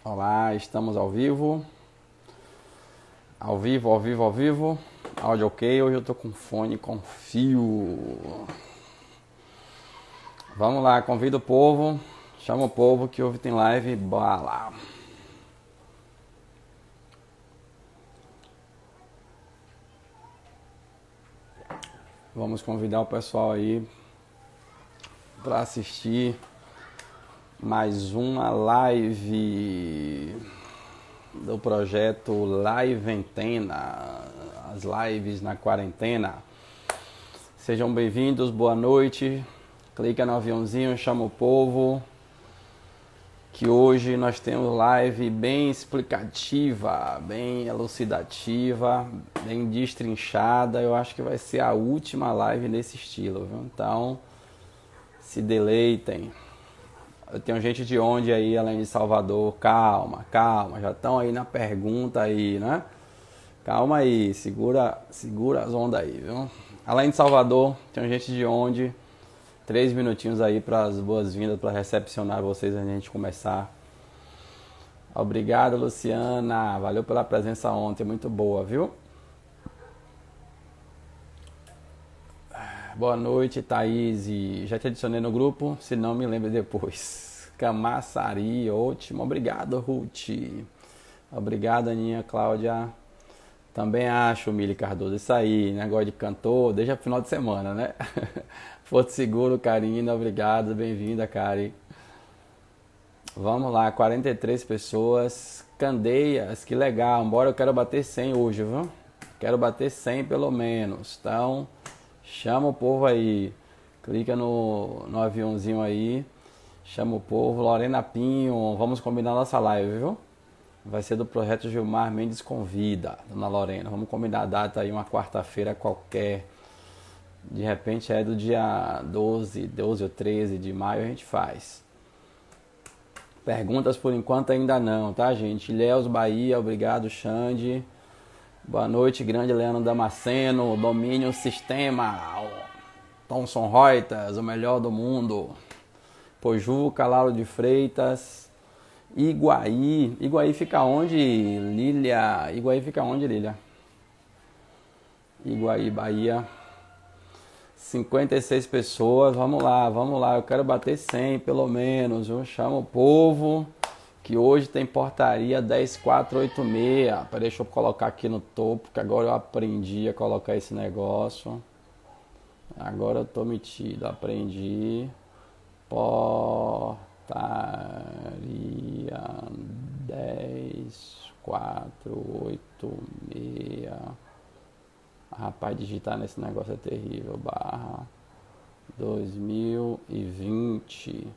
Olá, estamos ao vivo. Ao vivo, ao vivo, ao vivo. Áudio ok, hoje eu tô com fone com fio. Vamos lá, convido o povo. Chama o povo que hoje tem live bala. Vamos convidar o pessoal aí para assistir mais uma live do projeto Liventena, as lives na quarentena. Sejam bem-vindos, boa noite. Clica no aviãozinho, chama o povo. Que hoje nós temos live bem explicativa, bem elucidativa, bem destrinchada. Eu acho que vai ser a última live nesse estilo, viu? Então, se deleitem. Eu tenho gente de onde aí, além de Salvador? Calma, calma, já estão aí na pergunta aí, né? Calma aí, segura as ondas aí, viu? Além de Salvador, tem gente de onde? 3 minutinhos aí para as boas-vindas, para recepcionar vocês antes de a gente começar. Obrigado, Luciana. Valeu pela presença ontem, muito boa, viu? Boa noite, Thaís. Já te adicionei no grupo, se não me lembre depois. Camaçari, ótimo. Obrigado, Ruth. Obrigado, Aninha, Cláudia. Também acho, Mili Cardoso. Isso aí, negócio de cantor, desde o final de semana, né? Porto Seguro, Karina, obrigado. Bem-vinda, Kari. Vamos lá, 43 pessoas. Candeias, que legal. Embora eu quero bater 100 hoje, viu? Quero bater 100 pelo menos. Então, chama o povo aí. Clica no aviãozinho aí. Chama o povo. Lorena Pinho, vamos combinar nossa live, viu? Vai ser do projeto Gilmar Mendes Convida, dona Lorena. Vamos combinar a data aí, uma quarta-feira qualquer. De repente é do dia 12 ou 13 de maio a gente faz. Perguntas por enquanto ainda não, tá, gente? Ilhéus Bahia, obrigado, Xande. Boa noite, grande Leandro Damasceno, Domínio Sistema. Thomson Reuters, o melhor do mundo. Pojuca, Lauro de Freitas. Iguaí. Iguaí fica onde, Lília? Iguaí fica onde, Lília? Iguaí, Bahia. 56 pessoas, vamos lá, eu quero bater 100 pelo menos, eu chamo o povo, que hoje tem portaria 10486, deixa eu colocar aqui no topo, que agora eu aprendi a colocar esse negócio, agora eu tô metido, aprendi, portaria 10486, rapaz, digitar nesse negócio é terrível. Barra 2020.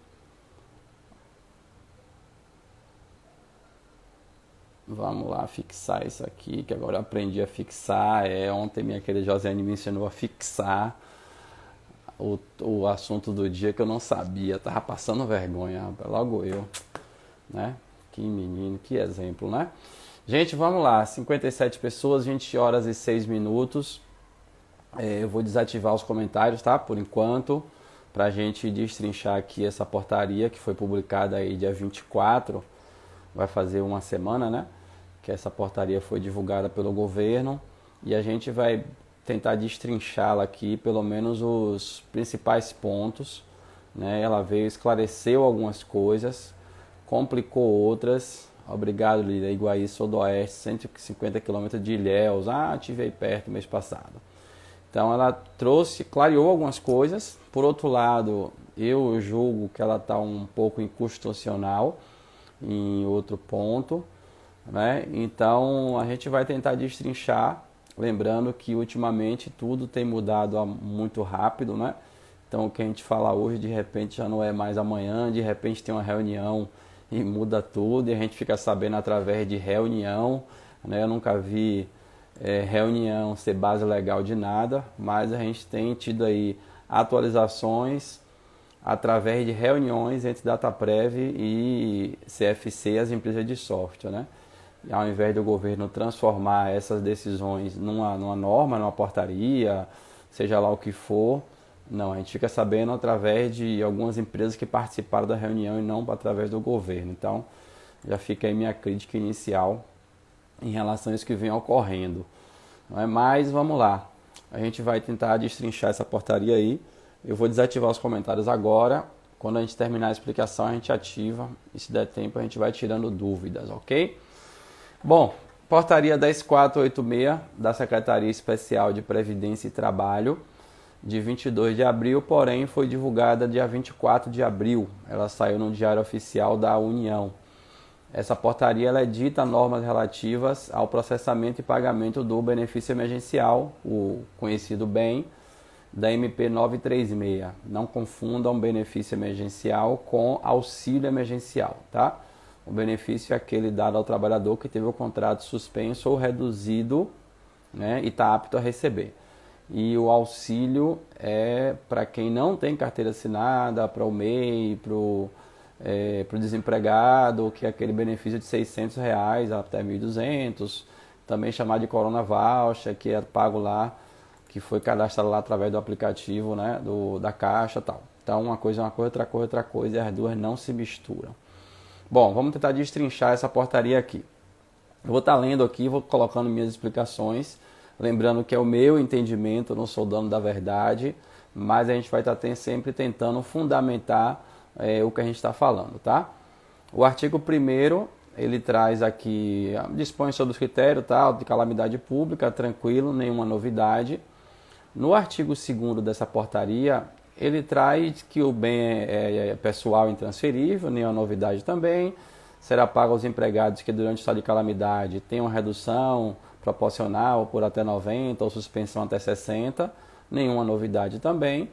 Vamos lá fixar isso aqui, que agora eu aprendi a fixar. Ontem minha querida Josiane me ensinou a fixar o assunto do dia que eu não sabia. Tava passando vergonha, rapaz, logo eu, né? Que menino, que exemplo, né? Gente, vamos lá, 57 pessoas, 20 horas e 6 minutos. Eu vou desativar os comentários, tá? Por enquanto, pra gente destrinchar aqui essa portaria que foi publicada aí dia 24, vai fazer uma semana, né? Que essa portaria foi divulgada pelo governo e a gente vai tentar destrinchá-la aqui, pelo menos os principais pontos, né? Ela veio, esclareceu algumas coisas, complicou outras. Obrigado, Lília. Iguaí, Sudoeste, 150 km de Ilhéus. Estive aí perto mês passado. Então ela trouxe, clareou algumas coisas. Por outro lado, eu julgo que ela está um pouco inconstitucional em outro ponto, né? Então a gente vai tentar destrinchar, lembrando que ultimamente tudo tem mudado muito rápido, né? Então o que a gente fala hoje, de repente já não é mais amanhã, de repente tem uma reunião e muda tudo, e a gente fica sabendo através de reunião, né? Eu nunca vi reunião ser base legal de nada, mas a gente tem tido aí atualizações através de reuniões entre Dataprev e CFC, as empresas de software, né? E ao invés do governo transformar essas decisões numa norma, numa portaria, seja lá o que for, não, a gente fica sabendo através de algumas empresas que participaram da reunião e não através do governo. Então, Já fica aí minha crítica inicial em relação a isso que vem ocorrendo. Não é? Mas vamos lá, a gente vai tentar destrinchar essa portaria aí. Eu vou desativar os comentários agora. Quando a gente terminar a explicação, a gente ativa. E se der tempo, a gente vai tirando dúvidas, ok? Bom, portaria 10486 da Secretaria Especial de Previdência e Trabalho, de 22 de abril, porém foi divulgada dia 24 de abril. Ela saiu no Diário Oficial da União. Essa portaria ela edita normas relativas ao processamento e pagamento do benefício emergencial, o conhecido bem, da MP 936. Não confundam benefício emergencial com auxílio emergencial, tá? O benefício é aquele dado ao trabalhador que teve o contrato suspenso ou reduzido, né, e está apto a receber. E o auxílio é para quem não tem carteira assinada, para o MEI, para o desempregado, que é aquele benefício de R$ 600 até 1.200, também chamado de Corona Voucher, que é pago lá, que foi cadastrado lá através do aplicativo, né, da Caixa e tal. Então uma coisa é uma coisa, outra coisa é outra coisa, e as duas não se misturam. Bom, vamos tentar destrinchar essa portaria aqui. Eu vou estar lendo aqui, vou colocando minhas explicações, lembrando que é o meu entendimento, eu não sou dono da verdade, mas a gente vai estar sempre tentando fundamentar o que a gente está falando, tá? O artigo 1º, ele traz aqui, dispõe sobre os critérios, tá, de calamidade pública, tranquilo, nenhuma novidade. No artigo 2º dessa portaria, ele traz que o bem é pessoal e intransferível, nenhuma novidade também. Será pago aos empregados que durante o estado de calamidade tenham redução proporcional por até 90% ou suspensão até 60%, nenhuma novidade também.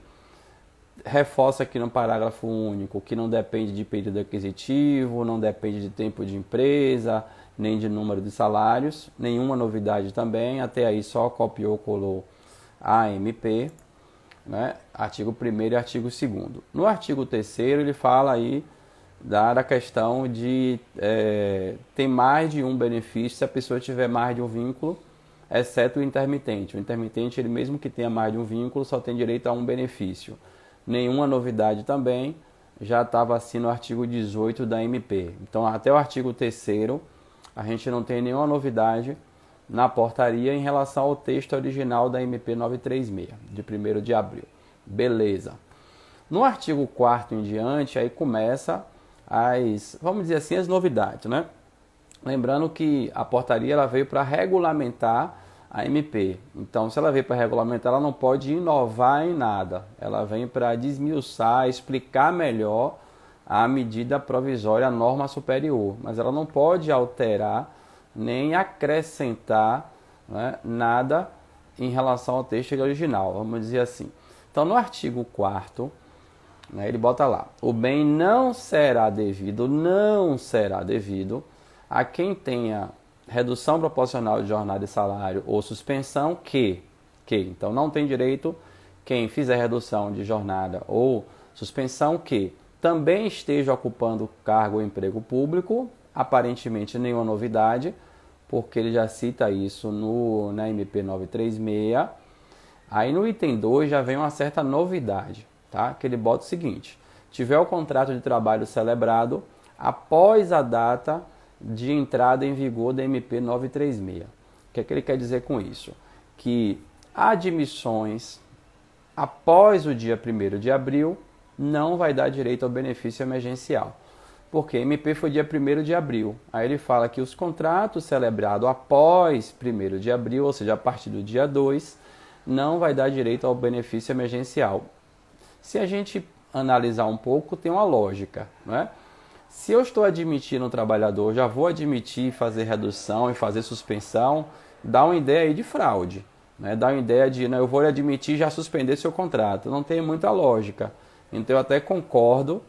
Reforça aqui no parágrafo único que não depende de período aquisitivo, não depende de tempo de empresa, nem de número de salários, nenhuma novidade também, até aí só copiou, colou a MP, né? Artigo 1º e artigo 2º. No artigo 3º ele fala aí da questão de ter mais de um benefício se a pessoa tiver mais de um vínculo, exceto o intermitente. O intermitente, ele mesmo que tenha mais de um vínculo, só tem direito a um benefício. Nenhuma novidade também, já estava assim no artigo 18 da MP. Então, até o artigo 3º, a gente não tem nenhuma novidade na portaria em relação ao texto original da MP 936, de 1º de abril. Beleza. No artigo 4º em diante, aí começa vamos dizer assim, as novidades, né? Lembrando que a portaria ela veio para regulamentar a MP. Então, se ela veio para regulamentar, ela não pode inovar em nada. Ela vem para desmiuçar, explicar melhor a medida provisória, a norma superior. Mas ela não pode alterar nem acrescentar, né, nada em relação ao texto original, vamos dizer assim. Então, no artigo 4º, né, ele bota lá: o bem não será devido a quem tenha redução proporcional de jornada e salário ou suspensão então não tem direito quem fizer redução de jornada ou suspensão que também esteja ocupando cargo ou emprego público, aparentemente nenhuma novidade, porque ele já cita isso na MP 936. Aí no item 2 já vem uma certa novidade, tá? Que ele bota o seguinte: tiver o contrato de trabalho celebrado após a data de entrada em vigor da MP 936. O que é que ele quer dizer com isso? Que admissões após o dia 1º de abril não vai dar direito ao benefício emergencial. Porque a MP foi dia 1º de abril. Aí ele fala que os contratos celebrados após 1º de abril, ou seja, a partir do dia 2, não vai dar direito ao benefício emergencial. Se a gente analisar um pouco, tem uma lógica, né? Se eu estou admitindo um trabalhador, já vou admitir fazer redução e fazer suspensão, dá uma ideia aí de fraude, né? Dá uma ideia de, eu vou admitir e já suspender seu contrato. Não tem muita lógica. Então eu até concordo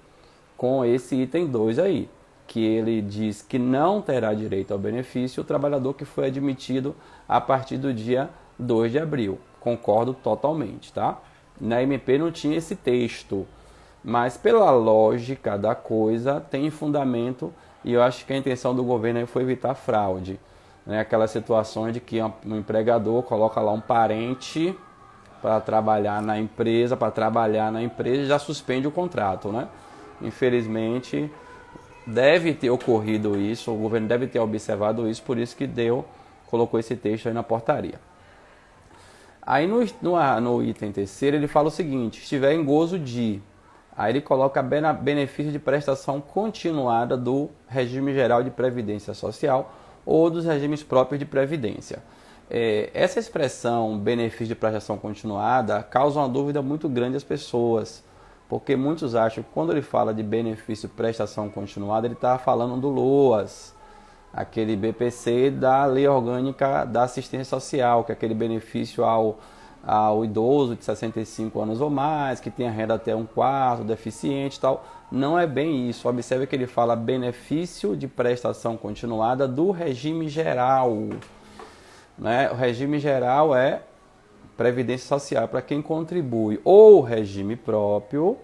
com esse item 2 aí, que ele diz que não terá direito ao benefício o trabalhador que foi admitido a partir do dia 2 de abril. Concordo totalmente, tá? Na MP não tinha esse texto, mas pela lógica da coisa tem fundamento, e eu acho que a intenção do governo aí foi evitar fraude, né? Aquelas situações de que um empregador coloca lá um parente para trabalhar na empresa, e já suspende o contrato, né? Infelizmente, deve ter ocorrido isso, o governo deve ter observado isso, por isso que colocou esse texto aí na portaria. Aí no item terceiro ele fala o seguinte: estiver em gozo de... Aí ele coloca benefício de prestação continuada do regime geral de previdência social ou dos regimes próprios de previdência. Essa expressão benefício de prestação continuada causa uma dúvida muito grande às pessoas, porque muitos acham que quando ele fala de benefício de prestação continuada, ele está falando do LOAS, aquele BPC da Lei Orgânica da Assistência Social, que é aquele benefício ao idoso de 65 anos ou mais, que tem a renda até 1/4, deficiente e tal. Não é bem isso. Observe que ele fala benefício de prestação continuada do regime geral. Né? O regime geral é previdência social para quem contribui, ou regime próprio,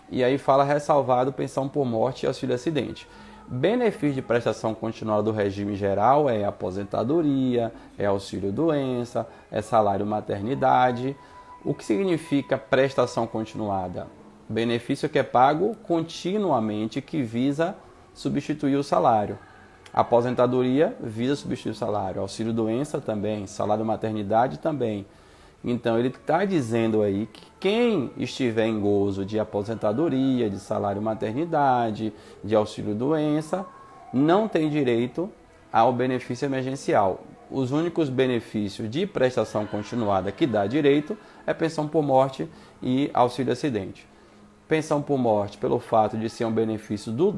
e aí fala ressalvado pensão por morte e auxílio-acidente. Benefício de prestação continuada do regime geral é aposentadoria, é auxílio-doença, é salário-maternidade. O que significa prestação continuada? Benefício que é pago continuamente, que visa substituir o salário. Aposentadoria visa substituir o salário. Auxílio-doença também, salário-maternidade também. Então ele está dizendo aí que quem estiver em gozo de aposentadoria, de salário-maternidade, de auxílio-doença, não tem direito ao benefício emergencial. Os únicos benefícios de prestação continuada que dá direito é pensão por morte e auxílio-acidente. Pensão por morte pelo fato de ser um benefício do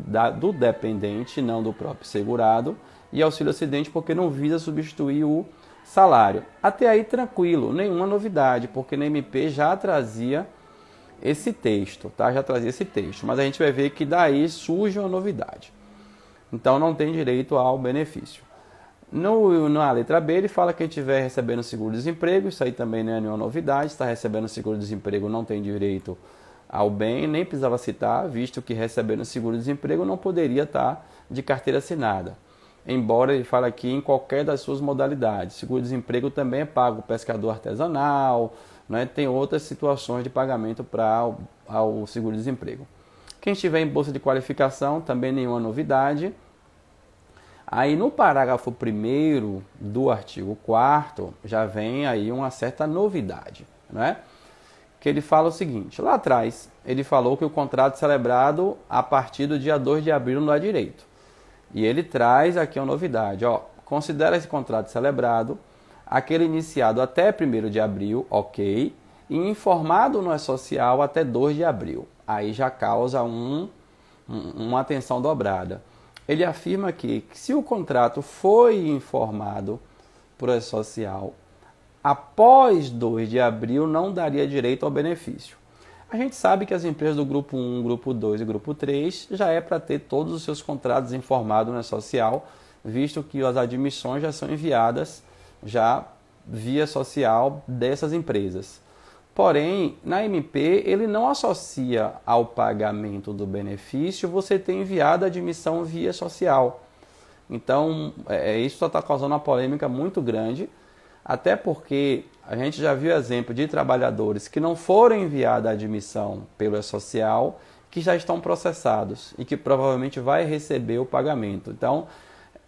dependente, não do próprio segurado, e auxílio-acidente porque não visa substituir o salário. Até aí tranquilo, nenhuma novidade, porque na MP já trazia esse texto, tá? Já trazia esse texto, mas a gente vai ver que daí surge uma novidade. Então não tem direito ao benefício. Na letra B ele fala que quem estiver recebendo seguro-desemprego, isso aí também não é nenhuma novidade, está recebendo seguro-desemprego não tem direito ao bem, nem precisava citar, visto que recebendo seguro-desemprego não poderia estar de carteira assinada. Embora ele fale aqui em qualquer das suas modalidades. Seguro-desemprego também é pago pescador artesanal, né? Tem outras situações de pagamento para o seguro-desemprego. Quem estiver em bolsa de qualificação, também nenhuma novidade. Aí no parágrafo 1º do artigo 4º, já vem aí uma certa novidade, né? Que ele fala o seguinte: lá atrás ele falou que o contrato celebrado a partir do dia 2 de abril não dá direito. E ele traz aqui uma novidade, considera esse contrato celebrado aquele iniciado até 1º de abril, ok, e informado no E-Social até 2 de abril. Aí já causa uma atenção dobrada. Ele afirma que se o contrato foi informado por E-Social após 2 de abril, não daria direito ao benefício. A gente sabe que as empresas do grupo 1, grupo 2 e grupo 3 já é para ter todos os seus contratos informados no E-Social, visto que as admissões já são enviadas já via social dessas empresas. Porém, na MP, ele não associa ao pagamento do benefício você ter enviado a admissão via social. Então, isso só está causando uma polêmica muito grande, até porque a gente já viu exemplo de trabalhadores que não foram enviados a admissão pelo E-Social, que já estão processados e que provavelmente vai receber o pagamento. Então,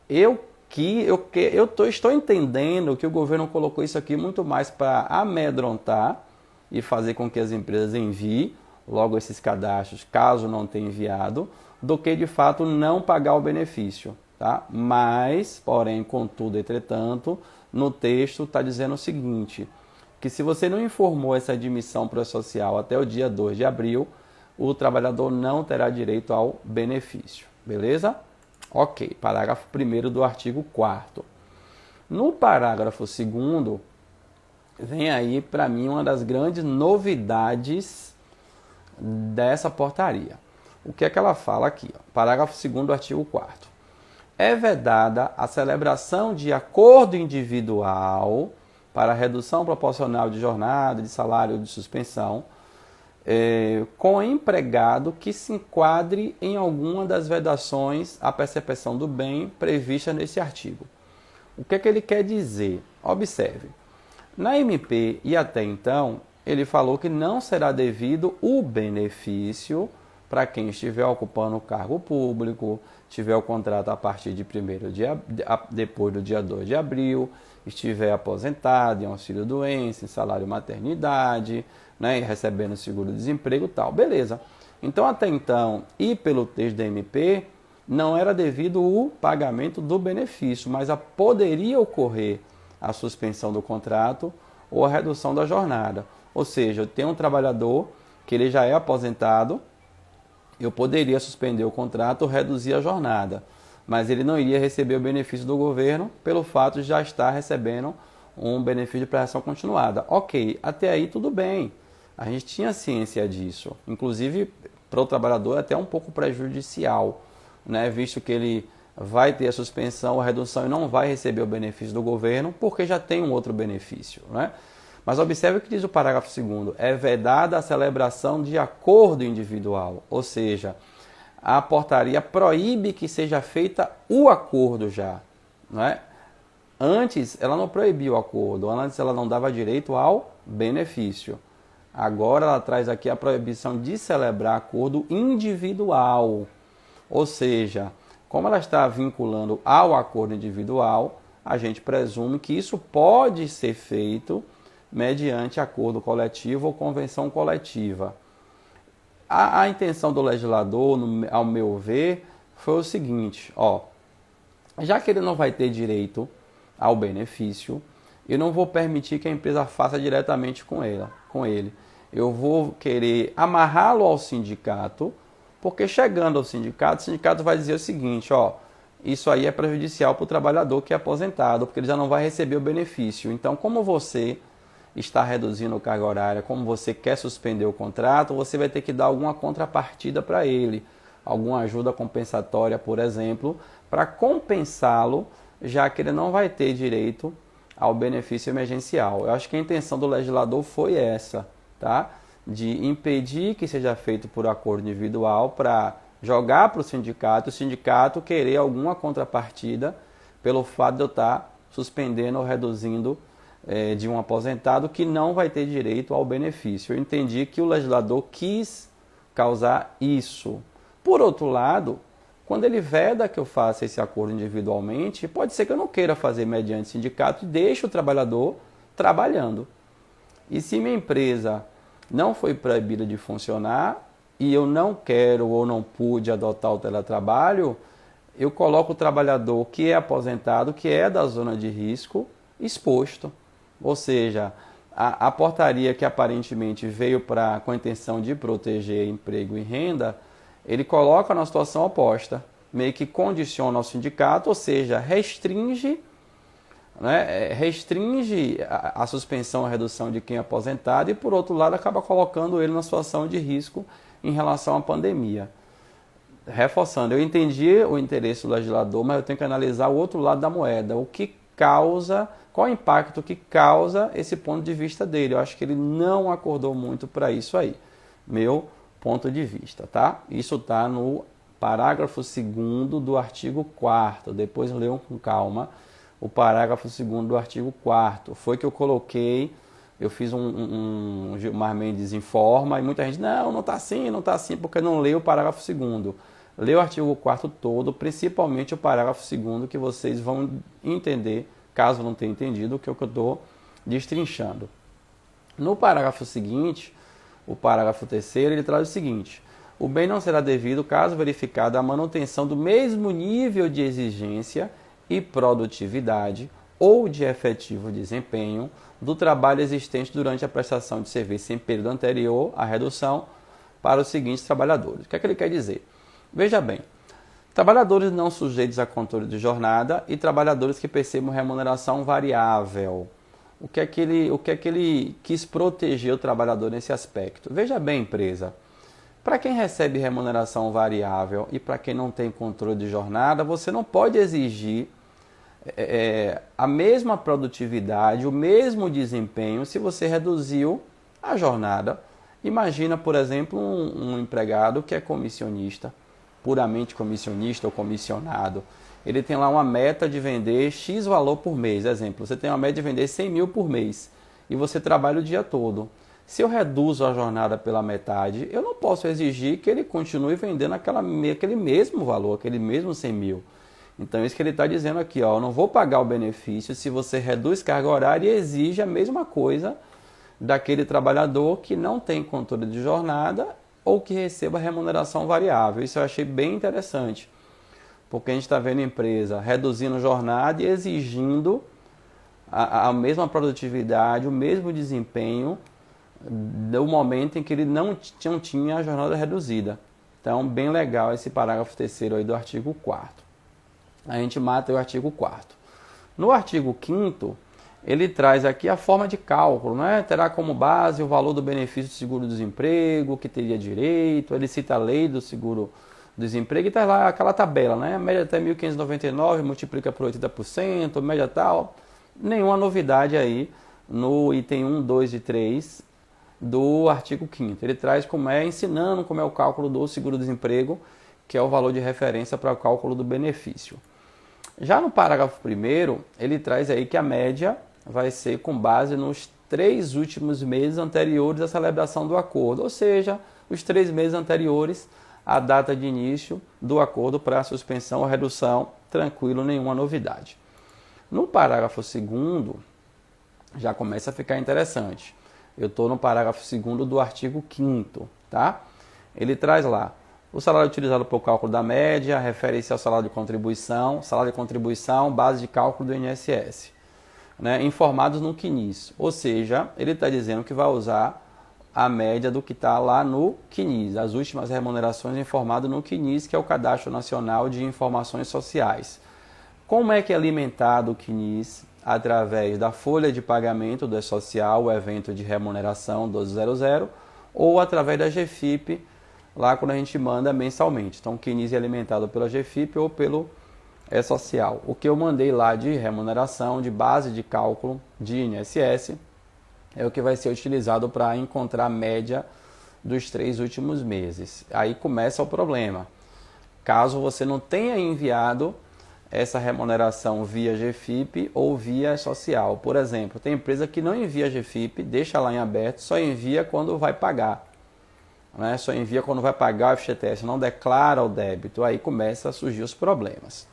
estou entendendo que o governo colocou isso aqui muito mais para amedrontar e fazer com que as empresas enviem logo esses cadastros, caso não tenha enviado, do que de fato não pagar o benefício. Tá? Mas, porém, contudo, entretanto, no texto está dizendo o seguinte, que se você não informou essa admissão para o social até o dia 2 de abril, o trabalhador não terá direito ao benefício. Beleza? Ok, parágrafo 1º do artigo 4º. No parágrafo 2º, vem aí para mim uma das grandes novidades dessa portaria. O que é que ela fala aqui? Parágrafo 2º do artigo 4º. É vedada a celebração de acordo individual para redução proporcional de jornada, de salário ou de suspensão, com empregado que se enquadre em alguma das vedações à percepção do bem prevista nesse artigo. O que é que ele quer dizer? Observe. Na MP e até então, ele falou que não será devido o benefício para quem estiver ocupando o cargo público, tiver o contrato a partir de depois do dia 2 de abril, estiver aposentado em auxílio-doença, em salário maternidade, né, e recebendo seguro-desemprego e tal. Beleza. Então, até então, e pelo texto da MP, não era devido o pagamento do benefício, mas poderia ocorrer a suspensão do contrato ou a redução da jornada. Ou seja, eu tenho um trabalhador que ele já é aposentado, eu poderia suspender o contrato ou reduzir a jornada, mas ele não iria receber o benefício do governo pelo fato de já estar recebendo um benefício de prestação continuada. Ok, até aí tudo bem, a gente tinha ciência disso, inclusive para o trabalhador é até um pouco prejudicial, né? Visto que ele vai ter a suspensão ou a redução e não vai receber o benefício do governo porque já tem um outro benefício, né? Mas observe o que diz o parágrafo 2º. É vedada a celebração de acordo individual. Ou seja, a portaria proíbe que seja feita o acordo já. Não é? Antes, ela não proibia o acordo. Antes, ela não dava direito ao benefício. Agora, ela traz aqui a proibição de celebrar acordo individual. Ou seja, como ela está vinculando ao acordo individual, a gente presume que isso pode ser feito mediante acordo coletivo ou convenção coletiva. A intenção do legislador, ao meu ver, foi o seguinte, já que ele não vai ter direito ao benefício, eu não vou permitir que a empresa faça diretamente com ele. Eu vou querer amarrá-lo ao sindicato, porque chegando ao sindicato, o sindicato vai dizer o seguinte, isso aí é prejudicial para o trabalhador que é aposentado, porque ele já não vai receber o benefício. Então, como você está reduzindo a carga horária, como você quer suspender o contrato, você vai ter que dar alguma contrapartida para ele, alguma ajuda compensatória, por exemplo, para compensá-lo, já que ele não vai ter direito ao benefício emergencial. Eu acho que a intenção do legislador foi essa, tá? De impedir que seja feito por acordo individual para jogar para o sindicato querer alguma contrapartida pelo fato de eu estar suspendendo ou reduzindo de um aposentado que não vai ter direito ao benefício. Eu entendi que o legislador quis causar isso. Por outro lado, quando ele veda que eu faça esse acordo individualmente, pode ser que eu não queira fazer mediante sindicato e deixe o trabalhador trabalhando. E se minha empresa não foi proibida de funcionar e eu não quero ou não pude adotar o teletrabalho, eu coloco o trabalhador que é aposentado, que é da zona de risco, exposto. Ou seja, a portaria que aparentemente veio com a intenção de proteger emprego e renda, ele coloca na situação oposta, meio que condiciona ao sindicato, ou seja, restringe a suspensão, a redução de quem é aposentado e, por outro lado, acaba colocando ele na situação de risco em relação à pandemia. Reforçando, eu entendi o interesse do legislador, mas eu tenho que analisar o outro lado da moeda, qual o impacto que causa esse ponto de vista dele. Eu acho que ele não acordou muito para isso aí, meu ponto de vista, tá? Isso está no parágrafo 2º do artigo 4º, depois leiam com calma o parágrafo 2º do artigo 4º, foi que eu coloquei, eu fiz um Gilmar Mendes informa, e muita gente, não está assim, porque não leu o parágrafo 2º. Lê o artigo 4º todo, principalmente o parágrafo 2º, que vocês vão entender, caso não tenha entendido, o que eu estou destrinchando. No parágrafo seguinte, o parágrafo 3º, ele traz o seguinte: o bem não será devido caso verificada a manutenção do mesmo nível de exigência e produtividade ou de efetivo desempenho do trabalho existente durante a prestação de serviço em período anterior à redução para os seguintes trabalhadores. O que é que ele quer dizer? Veja bem, trabalhadores não sujeitos a controle de jornada e trabalhadores que percebam remuneração variável. O que é que ele quis proteger o trabalhador nesse aspecto? Veja bem, empresa, para quem recebe remuneração variável e para quem não tem controle de jornada, você não pode exigir a mesma produtividade, o mesmo desempenho se você reduziu a jornada. Imagina, por exemplo, um empregado que é comissionista, puramente comissionista ou comissionado. Ele tem lá uma meta de vender X valor por mês. Exemplo, você tem uma meta de vender 100 mil por mês e você trabalha o dia todo. Se eu reduzo a jornada pela metade, eu não posso exigir que ele continue vendendo aquele mesmo valor, aquele mesmo 100 mil. Então, isso que ele está dizendo aqui, ó, eu não vou pagar o benefício se você reduz carga horária e exige a mesma coisa daquele trabalhador que não tem controle de jornada ou que receba remuneração variável. Isso eu achei bem interessante, porque a gente está vendo a empresa reduzindo jornada e exigindo a mesma produtividade, o mesmo desempenho do momento em que ele não tinha a jornada reduzida. Então, bem legal esse parágrafo terceiro aí do artigo 4º. A gente mata o artigo 4º. No artigo 5º, ele traz aqui a forma de cálculo, né? Terá como base o valor do benefício do seguro-desemprego, que teria direito, ele cita a lei do seguro-desemprego e está lá aquela tabela, né? Média até 1.599, multiplica por 80%, média tal. Nenhuma novidade aí no item 1, 2 e 3 do artigo 5º. Ele traz ensinando como é o cálculo do seguro-desemprego, que é o valor de referência para o cálculo do benefício. Já no parágrafo 1º, ele traz aí que a média vai ser com base nos 3 últimos meses anteriores à celebração do acordo, ou seja, os 3 meses anteriores à data de início do acordo para a suspensão ou redução, tranquilo, nenhuma novidade. No parágrafo 2º, já começa a ficar interessante. Eu estou no parágrafo 2º do artigo 5º, tá? Ele traz lá, o salário utilizado para o cálculo da média refere-se ao salário de contribuição, base de cálculo do INSS, né, informados no CNIS. Ou seja, ele está dizendo que vai usar a média do que está lá no CNIS, as últimas remunerações informadas no CNIS, que é o Cadastro Nacional de Informações Sociais. Como é que é alimentado o CNIS? Através da folha de pagamento do E-Social, o evento de remuneração 1200, ou através da GFIP, lá quando a gente manda mensalmente. Então, o CNIS é alimentado pela GFIP ou pelo E-Social. O que eu mandei lá de remuneração, de base de cálculo de INSS, é o que vai ser utilizado para encontrar a média dos 3 últimos meses. Aí começa o problema. Caso você não tenha enviado essa remuneração via GFIP ou via social. Por exemplo, tem empresa que não envia GFIP, deixa lá em aberto, só envia quando vai pagar. Né? Só envia quando vai pagar o FGTS, não declara o débito. Aí começa a surgir os problemas.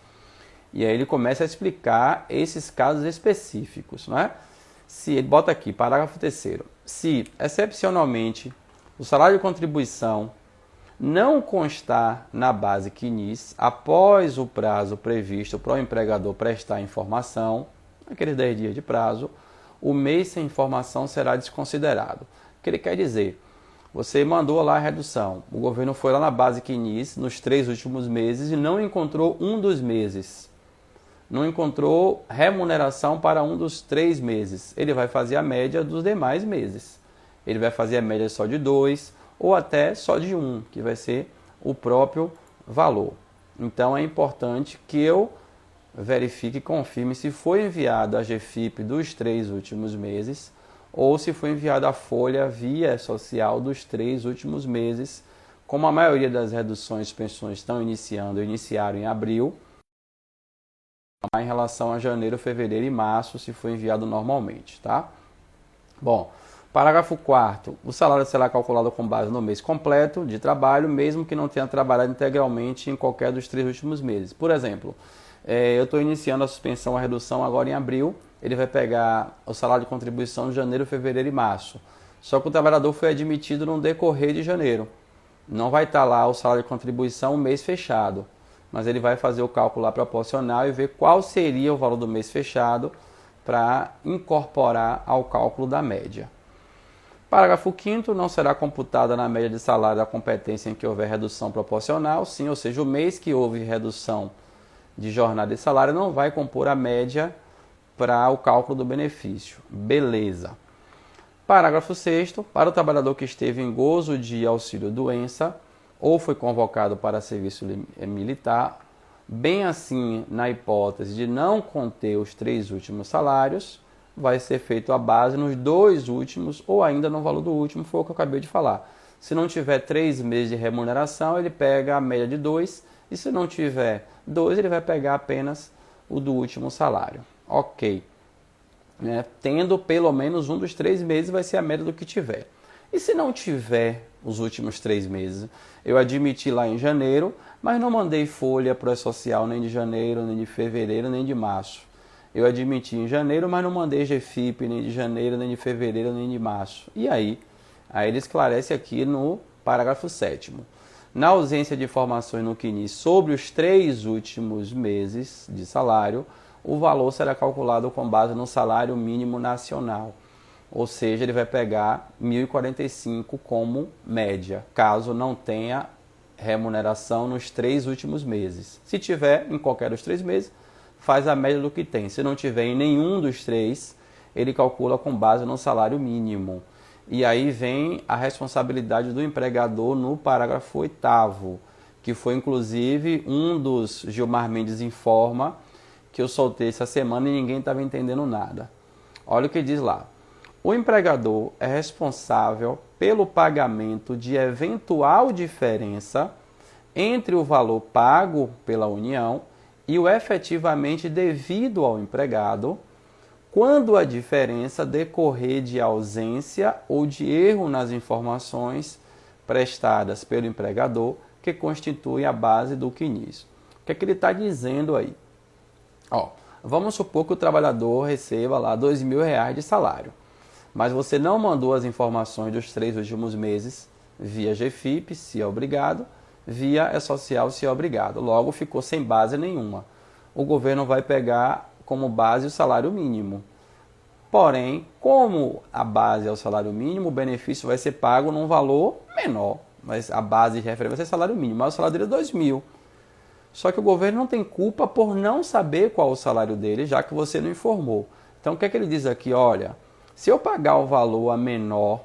E aí ele começa a explicar esses casos específicos. Né? Se ele bota aqui, parágrafo 3º, se excepcionalmente o salário de contribuição não constar na base CNIS após o prazo previsto para o empregador prestar informação, aqueles 10 dias de prazo, o mês sem informação será desconsiderado. O que ele quer dizer? Você mandou lá a redução, o governo foi lá na base CNIS nos 3 últimos meses e não encontrou um dos meses. Não encontrou remuneração para um dos 3 meses. Ele vai fazer a média dos demais meses. Ele vai fazer a média só de 2 ou até só de 1, que vai ser o próprio valor. Então é importante que eu verifique e confirme se foi enviada a GFIP dos 3 últimos meses ou se foi enviada a folha via social dos 3 últimos meses. Como a maioria das reduções de pensões iniciaram em abril, em relação a janeiro, fevereiro e março, se foi enviado normalmente, tá? Bom, parágrafo 4º. O salário será calculado com base no mês completo de trabalho, mesmo que não tenha trabalhado integralmente em qualquer dos 3 últimos meses. Por exemplo, eu estou iniciando a suspensão, a redução agora em abril, ele vai pegar o salário de contribuição de janeiro, fevereiro e março. Só que o trabalhador foi admitido no decorrer de janeiro. Não vai estar lá o salário de contribuição mês fechado, mas ele vai fazer o cálculo lá proporcional e ver qual seria o valor do mês fechado para incorporar ao cálculo da média. Parágrafo 5º, não será computada na média de salário a competência em que houver redução proporcional, sim, ou seja, o mês que houve redução de jornada e salário não vai compor a média para o cálculo do benefício. Beleza. Parágrafo 6º, para o trabalhador que esteve em gozo de auxílio-doença ou foi convocado para serviço militar, bem assim na hipótese de não conter os 3 últimos salários, vai ser feito a base nos 2 últimos ou ainda no valor do último, foi o que eu acabei de falar. Se não tiver 3 meses de remuneração, ele pega a média de 2, e se não tiver 2, ele vai pegar apenas o do último salário. Ok. Tendo pelo menos um dos 3 meses, vai ser a média do que tiver. E se não tiver os últimos 3 meses? Eu admiti lá em janeiro, mas não mandei folha para o social nem de janeiro, nem de fevereiro, nem de março. Eu admiti em janeiro, mas não mandei GFIP nem de janeiro, nem de fevereiro, nem de março. E aí? Aí ele esclarece aqui no parágrafo 7º. Na ausência de informações no CNIS sobre os 3 últimos meses de salário, o valor será calculado com base no salário mínimo nacional. Ou seja, ele vai pegar 1.045 como média, caso não tenha remuneração nos 3 últimos meses. Se tiver em qualquer dos 3 meses, faz a média do que tem. Se não tiver em nenhum dos 3, ele calcula com base no salário mínimo. E aí vem a responsabilidade do empregador no parágrafo 8º, que foi inclusive um dos Gilmar Mendes informa, que eu soltei essa semana e ninguém estava entendendo nada. Olha o que diz lá. O empregador é responsável pelo pagamento de eventual diferença entre o valor pago pela União e o efetivamente devido ao empregado, quando a diferença decorrer de ausência ou de erro nas informações prestadas pelo empregador, que constitui a base do CNIS. O que é que ele está dizendo aí? Vamos supor que o trabalhador receba lá R$2.000 de salário, mas você não mandou as informações dos 3 últimos meses via GFIP, se é obrigado, via E-Social, se é obrigado. Logo, ficou sem base nenhuma. O governo vai pegar como base o salário mínimo. Porém, como a base é o salário mínimo, o benefício vai ser pago num valor menor. Mas a base de referência vai ser salário mínimo, mas o salário dele é 2.000. Só que o governo não tem culpa por não saber qual é o salário dele, já que você não informou. Então, o que é que ele diz aqui? Olha, se eu pagar o valor a menor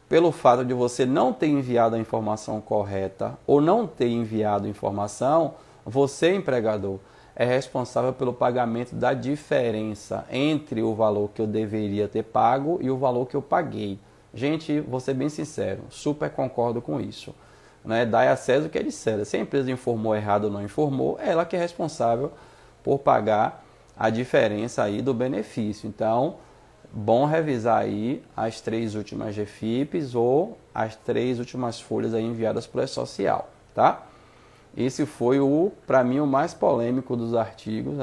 pelo fato de você não ter enviado a informação correta ou não ter enviado a informação, você, empregador, é responsável pelo pagamento da diferença entre o valor que eu deveria ter pago e o valor que eu paguei. Gente, vou ser bem sincero, super concordo com isso. Dai a César o que é de César. Se a empresa informou errado ou não informou, é ela que é responsável por pagar a diferença aí do benefício. Então, bom revisar aí as 3 últimas GFIPs ou as 3 últimas folhas aí enviadas para o E-Social, tá? Esse foi, para mim, o mais polêmico dos artigos.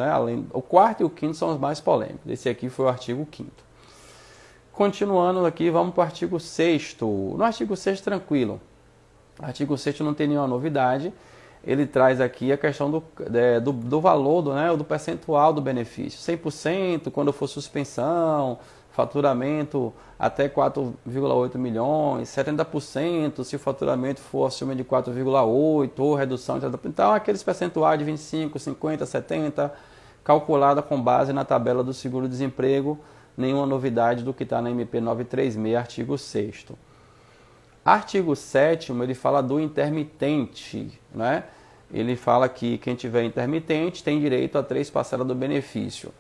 O 4º e o 5º são os mais polêmicos. Esse aqui foi o artigo 5º. Continuando aqui, vamos para o artigo 6º. No artigo 6º, tranquilo. O artigo 6º não tem nenhuma novidade. Ele traz aqui a questão do valor, do percentual do benefício. 100% quando for suspensão, faturamento até 4,8 milhões, 70% se o faturamento for acima de 4,8 ou redução de 30%. Então, aqueles percentuais de 25, 50, 70, calculada com base na tabela do seguro-desemprego, nenhuma novidade do que está na MP 936, artigo 6º. Artigo 7º, ele fala do intermitente, Ele fala que quem tiver intermitente tem direito a 3 parcelas do benefício.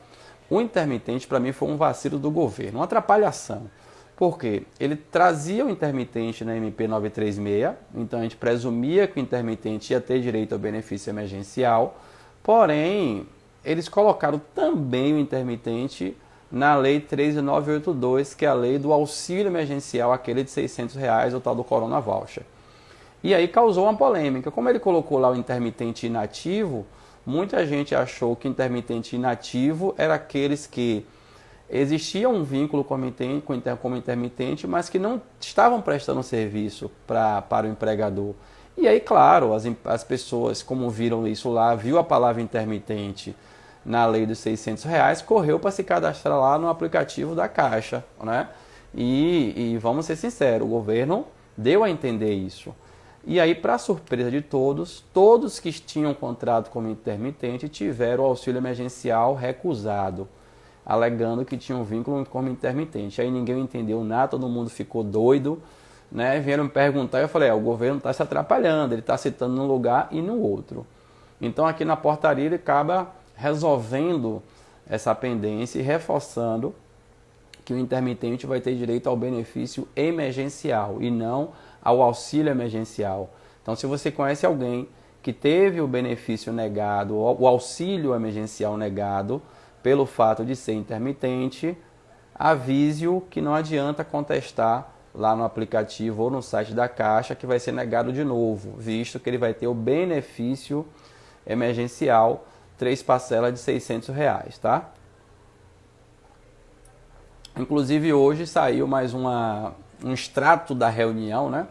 O intermitente, para mim, foi um vacilo do governo, uma atrapalhação. Por quê? Ele trazia o intermitente na MP 936, então a gente presumia que o intermitente ia ter direito ao benefício emergencial, porém, eles colocaram também o intermitente na Lei 13.982, que é a lei do auxílio emergencial, aquele de R$600, o tal do Corona Voucher. E aí causou uma polêmica. Como ele colocou lá o intermitente inativo, muita gente achou que intermitente inativo era aqueles que existia um vínculo como intermitente, mas que não estavam prestando serviço para o empregador. E aí, claro, as pessoas, como viram isso lá, viu a palavra intermitente na lei dos R$600, correu para se cadastrar lá no aplicativo da Caixa, E vamos ser sinceros, o governo deu a entender isso. E aí, para surpresa de todos que tinham contrato como intermitente tiveram o auxílio emergencial recusado, alegando que tinham vínculo como intermitente. Aí ninguém entendeu nada, todo mundo ficou doido, Vieram me perguntar e eu falei, o governo está se atrapalhando, ele está citando num lugar e no outro. Então, aqui na portaria ele acaba resolvendo essa pendência e reforçando que o intermitente vai ter direito ao benefício emergencial e não ao auxílio emergencial. Então, se você conhece alguém que teve o benefício negado, o auxílio emergencial negado, pelo fato de ser intermitente, avise-o que não adianta contestar lá no aplicativo ou no site da Caixa, que vai ser negado de novo, visto que ele vai ter o benefício emergencial, 3 parcelas de R$ 600, tá? Inclusive hoje saiu mais um extrato da reunião, né,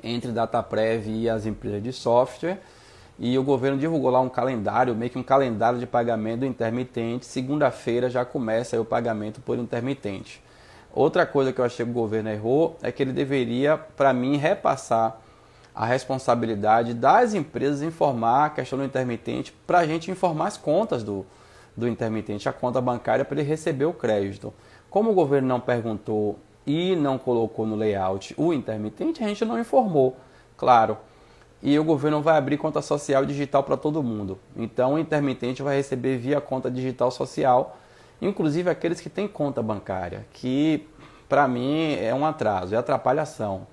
entre Dataprev e as empresas de software, e o governo divulgou lá um calendário, meio que um calendário de pagamento do intermitente. Segunda-feira já começa aí o pagamento por intermitente. Outra coisa que eu achei que o governo errou é que ele deveria, para mim, repassar a responsabilidade das empresas informar a questão do intermitente, para a gente informar as contas do intermitente, a conta bancária, para ele receber o crédito. Como o governo não perguntou e não colocou no layout o intermitente, a gente não informou, claro. E o governo vai abrir conta social digital para todo mundo. Então o intermitente vai receber via conta digital social, inclusive aqueles que têm conta bancária, que para mim é um atraso, é atrapalhação.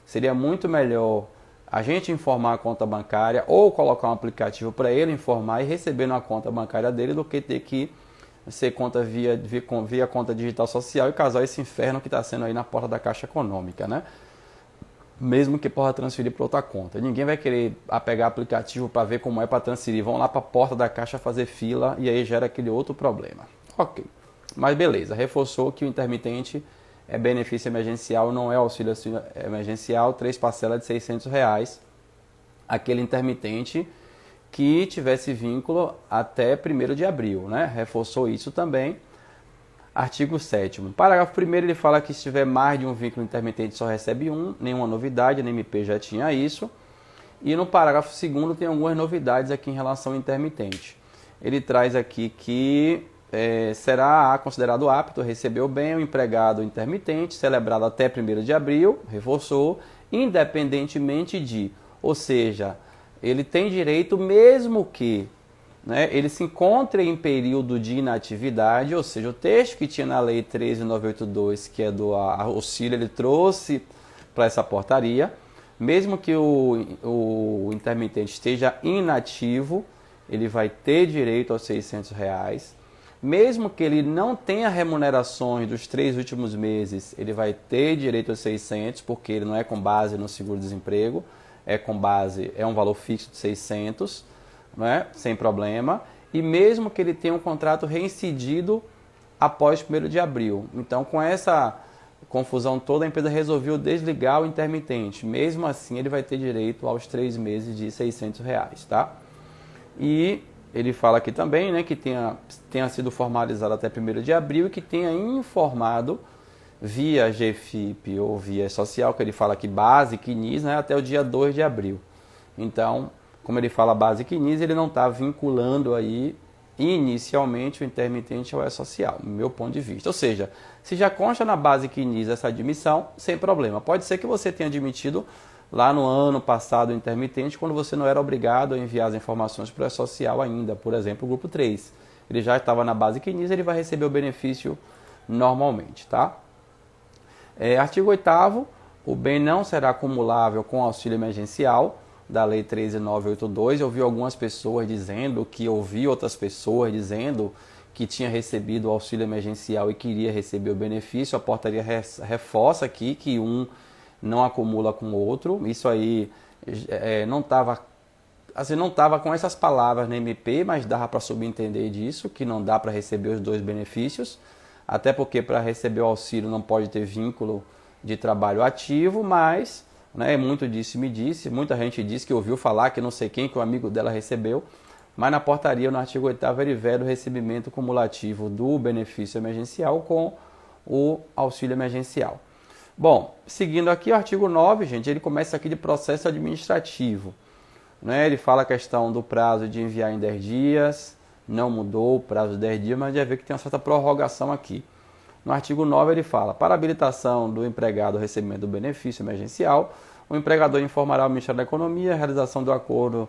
Seria muito melhor a gente informar a conta bancária ou colocar um aplicativo para ele informar e receber na conta bancária dele, do que ter que ser conta via conta digital social e causar esse inferno que está sendo aí na porta da Caixa Econômica, né? Mesmo que possa transferir para outra conta. Ninguém vai querer pegar aplicativo para ver como é para transferir. Vão lá para a porta da Caixa fazer fila e aí gera aquele outro problema. Ok, mas beleza, reforçou que o intermitente é benefício emergencial, não é auxílio emergencial, 3 parcelas de R$ 600, aquele intermitente que tivesse vínculo até 1º de abril, né? Reforçou isso também. Artigo 7º. Parágrafo 1º, ele fala que se tiver mais de um vínculo intermitente só recebe um, nenhuma novidade, a NMP já tinha isso. E no parágrafo 2º tem algumas novidades aqui em relação ao intermitente. Ele traz aqui que será considerado apto a receber o bem o empregado intermitente, celebrado até 1º de abril, reforçou, independentemente de, ou seja, ele tem direito mesmo que, né, ele se encontre em período de inatividade, ou seja, o texto que tinha na Lei 13.982, que é do auxílio, ele trouxe para essa portaria, mesmo que o intermitente esteja inativo, ele vai ter direito aos R$ 600. Mesmo que ele não tenha remunerações dos 3 últimos meses, ele vai ter direito aos 600, porque ele não é com base no seguro-desemprego, é um valor fixo de 600, né, sem problema. E mesmo que ele tenha um contrato reincidido após 1º de abril. Então, com essa confusão toda, a empresa resolveu desligar o intermitente. Mesmo assim, ele vai ter direito aos 3 meses de R$ 600, tá? E ele fala aqui também, né, que tenha sido formalizado até 1º de abril e que tenha informado via GFIP ou via social, que ele fala aqui Basic e NIS, né, até o dia 2 de abril. Então, como ele fala Basic e NIS, ele não está vinculando aí inicialmente o intermitente ao E-Social, no meu ponto de vista. Ou seja, se já consta na Basic e NIS essa admissão, sem problema. Pode ser que você tenha admitido lá no ano passado o intermitente, quando você não era obrigado a enviar as informações para o E-Social ainda, por exemplo, o grupo 3. Ele já estava na Basic e NIS, ele vai receber o benefício normalmente, tá? Artigo 8º, o bem não será acumulável com auxílio emergencial da Lei 13.982. Eu ouvi algumas pessoas dizendo que ouvi outras pessoas dizendo que tinha recebido o auxílio emergencial e queria receber o benefício. A portaria reforça aqui que um não acumula com o outro. Isso aí não estava com essas palavras na MP, mas dava para subentender disso, que não dá para receber os 2 benefícios. Até porque para receber o auxílio não pode ter vínculo de trabalho ativo, mas, né, muito disse me disse, muita gente disse que ouviu falar que não sei quem, que o amigo dela recebeu, mas na portaria, no artigo 8º, ele veda o recebimento cumulativo do benefício emergencial com o auxílio emergencial. Bom, seguindo aqui o artigo 9, gente, ele começa aqui de processo administrativo, né? Ele fala a questão do prazo de enviar em 10 dias, não mudou o prazo de 10 dias, mas já vê que tem uma certa prorrogação aqui. No artigo 9 ele fala, para habilitação do empregado ao recebimento do benefício emergencial, o empregador informará ao Ministério da Economia a realização do acordo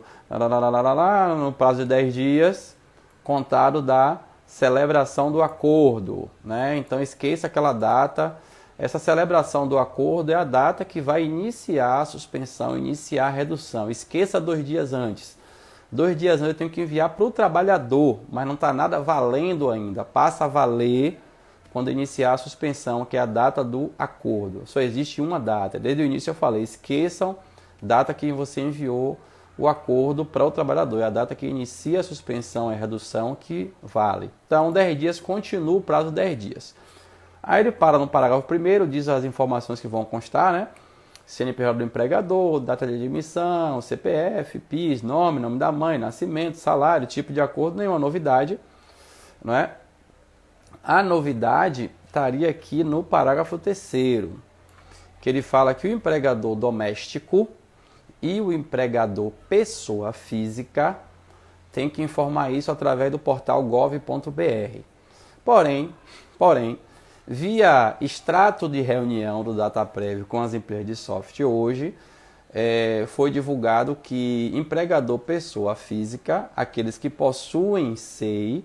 no prazo de 10 dias, contado da celebração do acordo, né? Então esqueça aquela data. Essa celebração do acordo é a data que vai iniciar a suspensão, iniciar a redução. Esqueça 2 dias antes. 2 dias antes eu tenho que enviar para o trabalhar, mas não está nada valendo ainda. Passa a valer quando iniciar a suspensão, que é a data do acordo. Só existe uma data. Desde o início eu falei, esqueçam data que você enviou o acordo para o trabalhador. É a data que inicia a suspensão e a redução que vale. Então, 10 dias, continua o prazo de 10 dias. Aí ele para no parágrafo 1º, diz as informações que vão constar, né? CNPJ do empregador, data de admissão, CPF, PIS, nome da mãe, nascimento, salário, tipo de acordo, nenhuma novidade, não é? A novidade estaria aqui no parágrafo 3º, que ele fala que o empregador doméstico e o empregador pessoa física tem que informar isso através do portal gov.br. Porém, via extrato de reunião do DataPrev com as empresas de software hoje, foi divulgado que empregador pessoa física, aqueles que possuem SEI,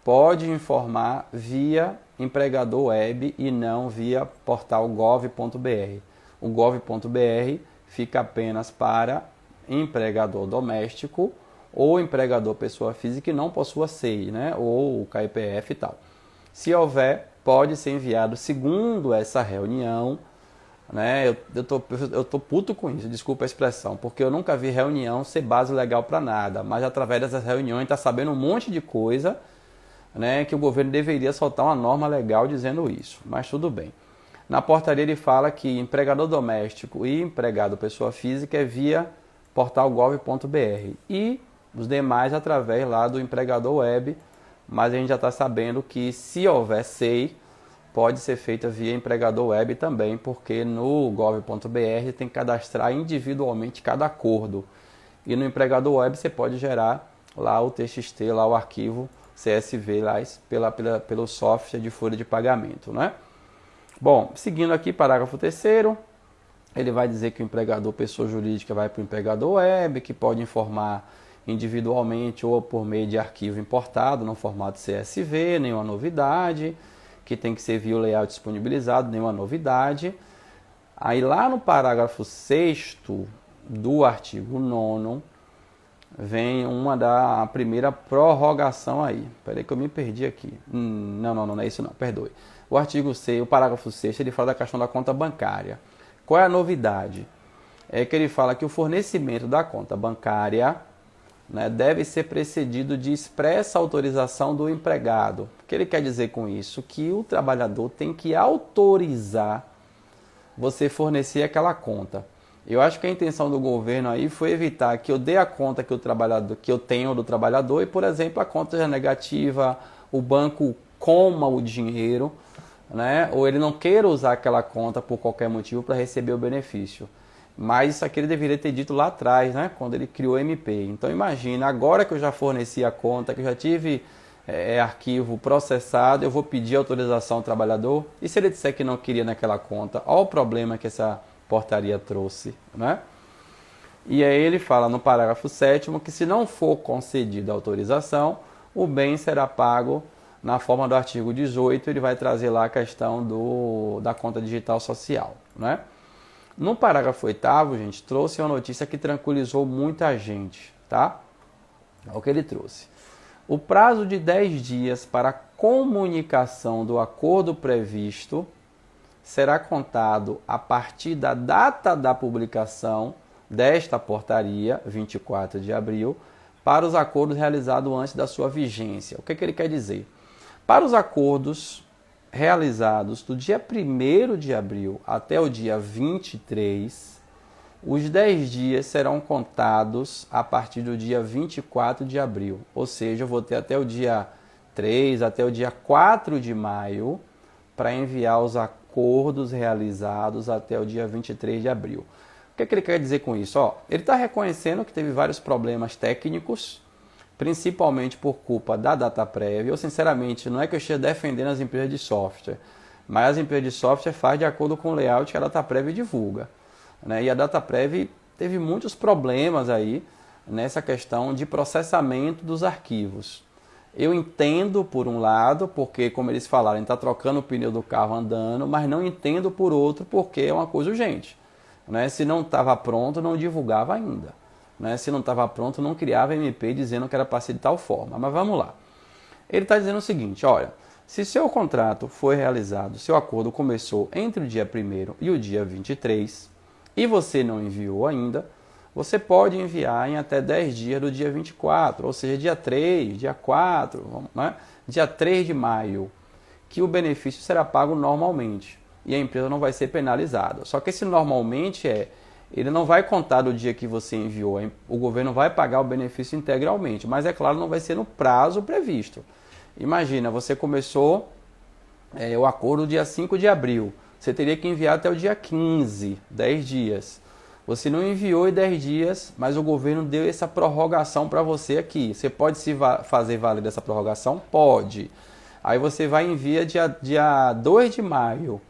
pode informar via empregador web e não via portal gov.br. O gov.br fica apenas para empregador doméstico ou empregador pessoa física que não possua SEI, né? Ou o KIPF e tal. Se houver, pode ser enviado segundo essa reunião, né? Eu tô puto com isso, desculpa a expressão, porque eu nunca vi reunião ser base legal para nada, mas através dessas reuniões está sabendo um monte de coisa, né, que o governo deveria soltar uma norma legal dizendo isso, mas tudo bem. Na portaria ele fala que empregador doméstico e empregado pessoa física é via portal gov.br e os demais através lá do empregador web, mas a gente já está sabendo que se houver SEI, pode ser feita via empregador web também, porque no gov.br tem que cadastrar individualmente cada acordo. E no empregador web você pode gerar lá o TXT, lá o arquivo CSV lá pelo software de folha de pagamento, né? Bom, seguindo aqui, parágrafo 3º, ele vai dizer que o empregador pessoa jurídica vai para o empregador web, que pode informar individualmente ou por meio de arquivo importado no formato CSV, nenhuma novidade, que tem que ser via o layout disponibilizado, nenhuma novidade. Aí lá no parágrafo 6º do artigo 9º, vem a primeira prorrogação aí. Peraí que eu me perdi aqui. Não é isso não, perdoe. O artigo 6, o parágrafo 6º, ele fala da questão da conta bancária. Qual é a novidade? É que ele fala que o fornecimento da conta bancária, né, deve ser precedido de expressa autorização do empregado. O que ele quer dizer com isso? Que o trabalhador tem que autorizar você fornecer aquela conta. Eu acho que a intenção do governo aí foi evitar que eu dê a conta que eu tenho do trabalhador e, por exemplo, a conta já negativa, o banco coma o dinheiro, né? Ou ele não queira usar aquela conta por qualquer motivo para receber o benefício. Mas isso aqui ele deveria ter dito lá atrás, né? Quando ele criou o MP. Então imagina, agora que eu já forneci a conta, que eu já tive arquivo processado, eu vou pedir autorização ao trabalhador? E se ele disser que não queria naquela conta? Olha o problema que essa portaria trouxe, né? E aí ele fala no parágrafo 7º que se não for concedida a autorização, o bem será pago na forma do artigo 18, ele vai trazer lá a questão da conta digital social, né? No parágrafo 8º, gente, trouxe uma notícia que tranquilizou muita gente, tá? É o que ele trouxe. O prazo de 10 dias para a comunicação do acordo previsto será contado a partir da data da publicação desta portaria, 24 de abril, para os acordos realizados antes da sua vigência. O que ele quer dizer? Para os acordos realizados do dia 1º de abril até o dia 23, os 10 dias serão contados a partir do dia 24 de abril. Ou seja, eu vou ter até o dia 3, até o dia 4 de maio, para enviar os acordos realizados até o dia 23 de abril. O que ele quer dizer com isso? Ele está reconhecendo que teve vários problemas técnicos, principalmente por culpa da DataPrev. Eu, sinceramente, não é que eu esteja defendendo as empresas de software, mas as empresas de software fazem de acordo com o layout que a DataPrev divulga, né? E a DataPrev teve muitos problemas aí nessa questão de processamento dos arquivos. Eu entendo por um lado, porque, como eles falaram, a gente está trocando o pneu do carro andando, mas não entendo por outro, porque é uma coisa urgente, né? Se não estava pronto, não divulgava ainda, né? Se não estava pronto, não criava MP dizendo que era para ser de tal forma. Mas vamos lá. Ele está dizendo o seguinte, olha, Se seu contrato foi realizado, seu acordo começou entre o dia 1º e o dia 23 e você não enviou ainda, você pode enviar em até 10 dias do dia 24, ou seja, dia 3, dia 4, né? Dia 3 de maio, que o benefício será pago normalmente e a empresa não vai ser penalizada. Só que esse normalmente ele não vai contar do dia que você enviou, o governo vai pagar o benefício integralmente, mas é claro, não vai ser no prazo previsto. Imagina, você começou o acordo dia 5 de abril, você teria que enviar até o dia 15, 10 dias. Você não enviou em 10 dias, mas o governo deu essa prorrogação para você aqui. Você pode fazer valer essa prorrogação? Pode. Aí você vai e envia dia 2 de maio.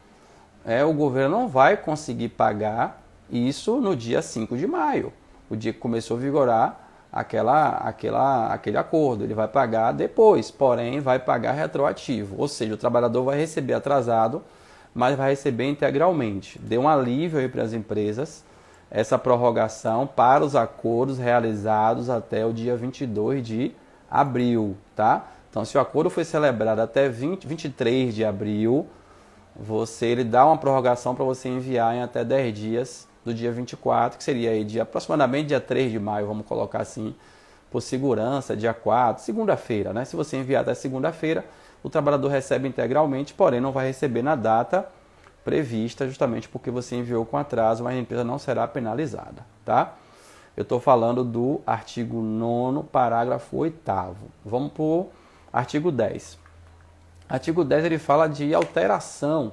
O governo não vai conseguir pagar isso no dia 5 de maio, o dia que começou a vigorar aquele acordo. Ele vai pagar depois, porém vai pagar retroativo. Ou seja, o trabalhador vai receber atrasado, mas vai receber integralmente. Deu um alívio aí para as empresas essa prorrogação para os acordos realizados até o dia 22 de abril, tá? Então, se o acordo foi celebrado até 23 de abril, ele dá uma prorrogação para você enviar em até 10 dias do dia 24, que seria aí aproximadamente dia 3 de maio, vamos colocar assim, por segurança, dia 4, segunda-feira, né? Se você enviar até segunda-feira, o trabalhador recebe integralmente, porém não vai receber na data prevista, justamente porque você enviou com atraso, mas a empresa não será penalizada, tá? Eu estou falando do artigo 9º, parágrafo 8º. Vamos para o artigo 10. Artigo 10 ele fala de alteração,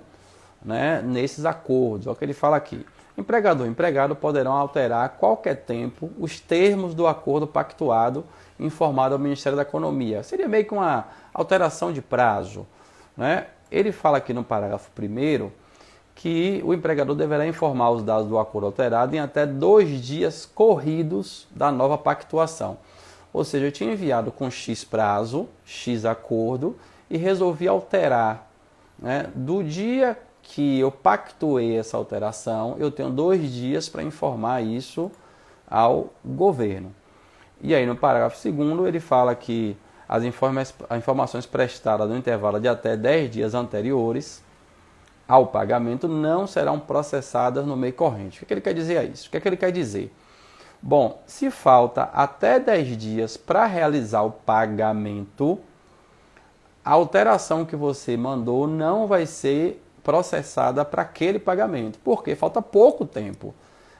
né, nesses acordos. Olha o que ele fala aqui. Empregador e empregado poderão alterar a qualquer tempo os termos do acordo pactuado e informado ao Ministério da Economia. Seria meio que uma alteração de prazo, né? Ele fala aqui no parágrafo 1º que o empregador deverá informar os dados do acordo alterado em até 2 dias corridos da nova pactuação. Ou seja, eu tinha enviado com X prazo, X acordo, e resolvi alterar, né? Do dia que eu pactuei essa alteração, eu tenho 2 dias para informar isso ao governo. E aí no parágrafo 2º ele fala que as informações prestadas no intervalo de até 10 dias anteriores ao pagamento não serão processadas no meio corrente. O que ele quer dizer a isso? O que ele quer dizer? Bom, se falta até 10 dias para realizar o pagamento, a alteração que você mandou não vai ser processada para aquele pagamento, porque falta pouco tempo.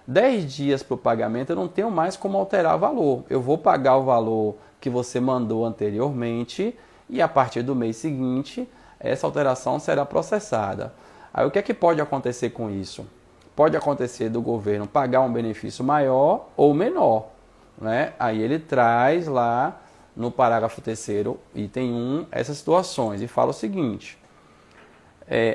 10 dias para o pagamento eu não tenho mais como alterar o valor. Eu vou pagar o valor que você mandou anteriormente e a partir do mês seguinte essa alteração será processada. Aí o que é que pode acontecer com isso? Pode acontecer do governo pagar um benefício maior ou menor, né? Aí ele traz lá no parágrafo 3º, item 1, essas situações e fala o seguinte: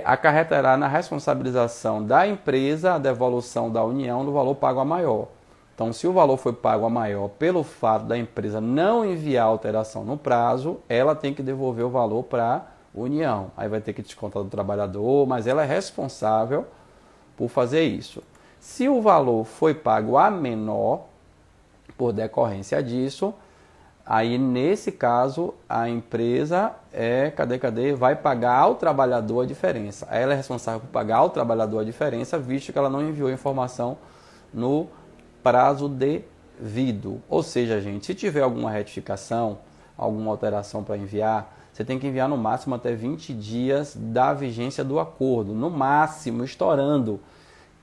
acarretará na responsabilização da empresa a devolução da União do valor pago a maior. Então, se o valor foi pago a maior pelo fato da empresa não enviar a alteração no prazo, ela tem que devolver o valor para a União. Aí vai ter que descontar do trabalhador, mas ela é responsável por fazer isso. Se o valor foi pago a menor, por decorrência disso, aí nesse caso a empresa vai pagar ao trabalhador a diferença. Ela é responsável por pagar ao trabalhador a diferença, visto que ela não enviou a informação no prazo devido. Ou seja, gente, se tiver alguma retificação, alguma alteração para enviar, você tem que enviar no máximo até 20 dias da vigência do acordo, no máximo, estourando,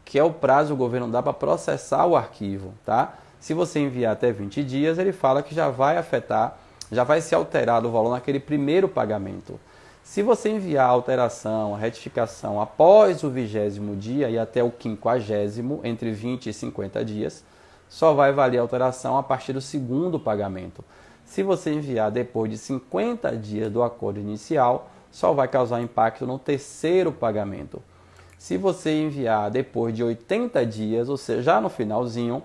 que é o prazo que o governo dá para processar o arquivo, tá? Se você enviar até 20 dias, ele fala que já vai ser alterado o valor naquele primeiro pagamento. Se você enviar a alteração, a retificação após o 20º dia e até o 50º, entre 20 e 50 dias, só vai valer a alteração a partir do segundo pagamento. Se você enviar depois de 50 dias do acordo inicial, só vai causar impacto no terceiro pagamento. Se você enviar depois de 80 dias, ou seja, já no finalzinho,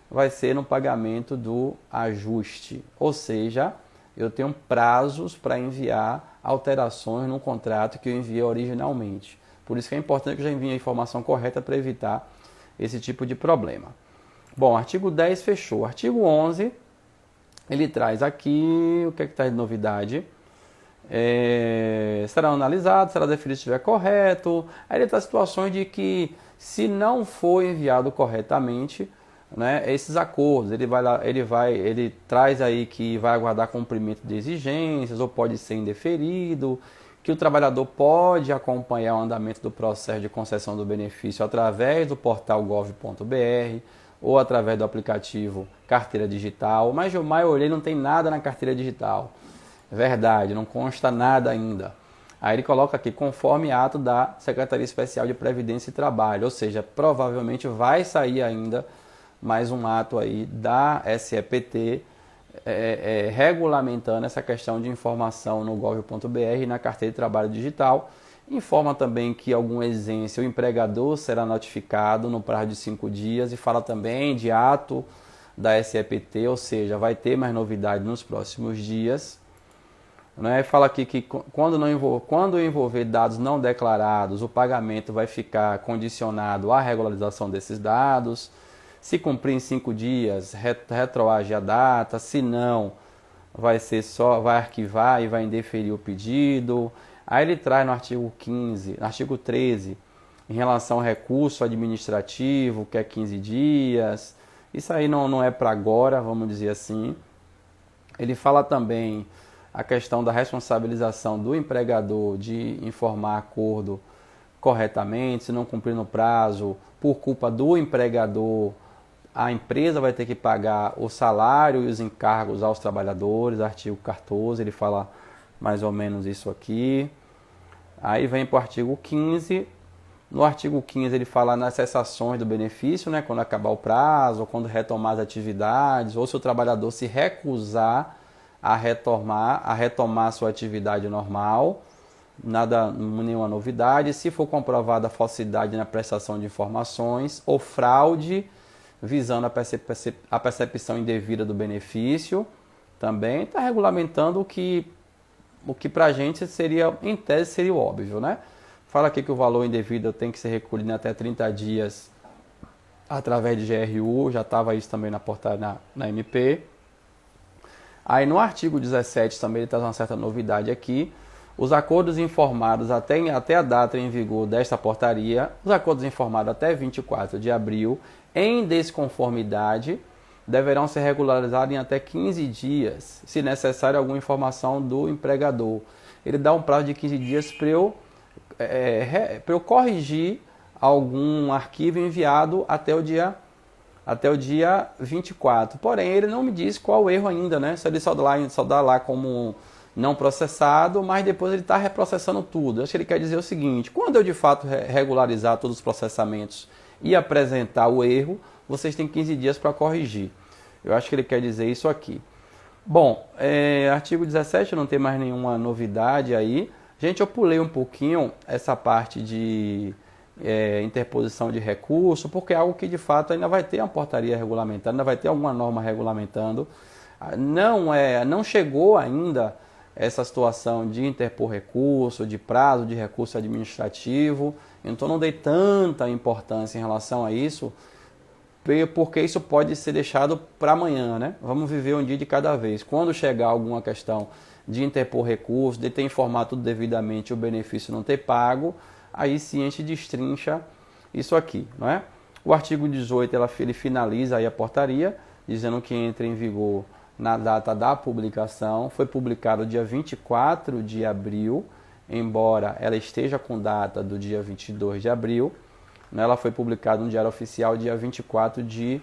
vai ser no pagamento do ajuste. Ou seja, eu tenho prazos para enviar alterações no contrato que eu enviei originalmente. Por isso que é importante que eu já envie a informação correta para evitar esse tipo de problema. Bom, artigo 10 fechou. Artigo 11, ele traz aqui, o que é que está de novidade? serão analisados, será definido se estiver correto. Aí ele traz situações de que, se não for enviado corretamente, né, esses acordos, ele traz aí que vai aguardar cumprimento de exigências ou pode ser indeferido, que o trabalhador pode acompanhar o andamento do processo de concessão do benefício através do portal gov.br ou através do aplicativo Carteira Digital, mas eu mais olhei, não tem nada na Carteira Digital. Verdade, não consta nada ainda. Aí ele coloca aqui, conforme ato da Secretaria Especial de Previdência e Trabalho, ou seja, provavelmente vai sair ainda mais um ato aí da SEPT regulamentando essa questão de informação no gov.br e na Carteira de Trabalho Digital. Informa também que algum exência, o empregador será notificado no prazo de 5 dias e fala também de ato da SEPT, ou seja, vai ter mais novidade nos próximos dias. Né? Fala aqui que quando envolver dados não declarados, o pagamento vai ficar condicionado à regularização desses dados. Se cumprir em 5 dias, retroage a data. Se não, vai arquivar e vai indeferir o pedido. Aí ele traz no artigo 15, no artigo 13, em relação ao recurso administrativo, que é 15 dias. Isso aí não é para agora, vamos dizer assim. Ele fala também a questão da responsabilização do empregador de informar acordo corretamente, se não cumprir no prazo, por culpa do empregador, a empresa vai ter que pagar o salário e os encargos aos trabalhadores, artigo 14, ele fala mais ou menos isso aqui. Aí vem para o artigo 15, no artigo 15 ele fala nas cessações do benefício, né, quando acabar o prazo, ou quando retomar as atividades, ou se o trabalhador se recusar a retomar sua atividade normal, nenhuma novidade. Se for comprovada a falsidade na prestação de informações ou fraude, visando a percepção indevida do benefício, também está regulamentando o que para a gente seria, em tese, seria o óbvio, né? Fala aqui que o valor indevido tem que ser recolhido até 30 dias através de GRU, já estava isso também na portaria na MP. Aí no artigo 17 também ele traz uma certa novidade aqui. Os acordos informados até a data em vigor desta portaria, os acordos informados até 24 de abril, em desconformidade, deverão ser regularizados em até 15 dias, se necessário alguma informação do empregador. Ele dá um prazo de 15 dias para eu corrigir algum arquivo enviado até o dia 24. Porém, ele não me diz qual o erro ainda, né? Se ele só dá lá como não processado, mas depois ele está reprocessando tudo. Acho que ele quer dizer o seguinte: quando eu de fato regularizar todos os processamentos e apresentar o erro, vocês têm 15 dias para corrigir. Eu acho que ele quer dizer isso aqui. Bom, artigo 17 não tem mais nenhuma novidade aí. Gente, eu pulei um pouquinho essa parte de interposição de recurso, porque é algo que de fato ainda vai ter uma portaria regulamentando, ainda vai ter alguma norma regulamentando. Não chegou ainda essa situação de interpor recurso, de prazo de recurso administrativo, então não dei tanta importância em relação a isso, porque isso pode ser deixado para amanhã, né? Vamos viver um dia de cada vez. Quando chegar alguma questão de interpor recurso, de ter informado tudo devidamente, o benefício não ter pago, aí sim a gente destrincha isso aqui, não é? O artigo 18 ele finaliza aí a portaria, dizendo que entra em vigor na data da publicação. Foi publicado dia 24 de abril, embora ela esteja com data do dia 22 de abril. Ela foi publicada no Diário Oficial dia 24 de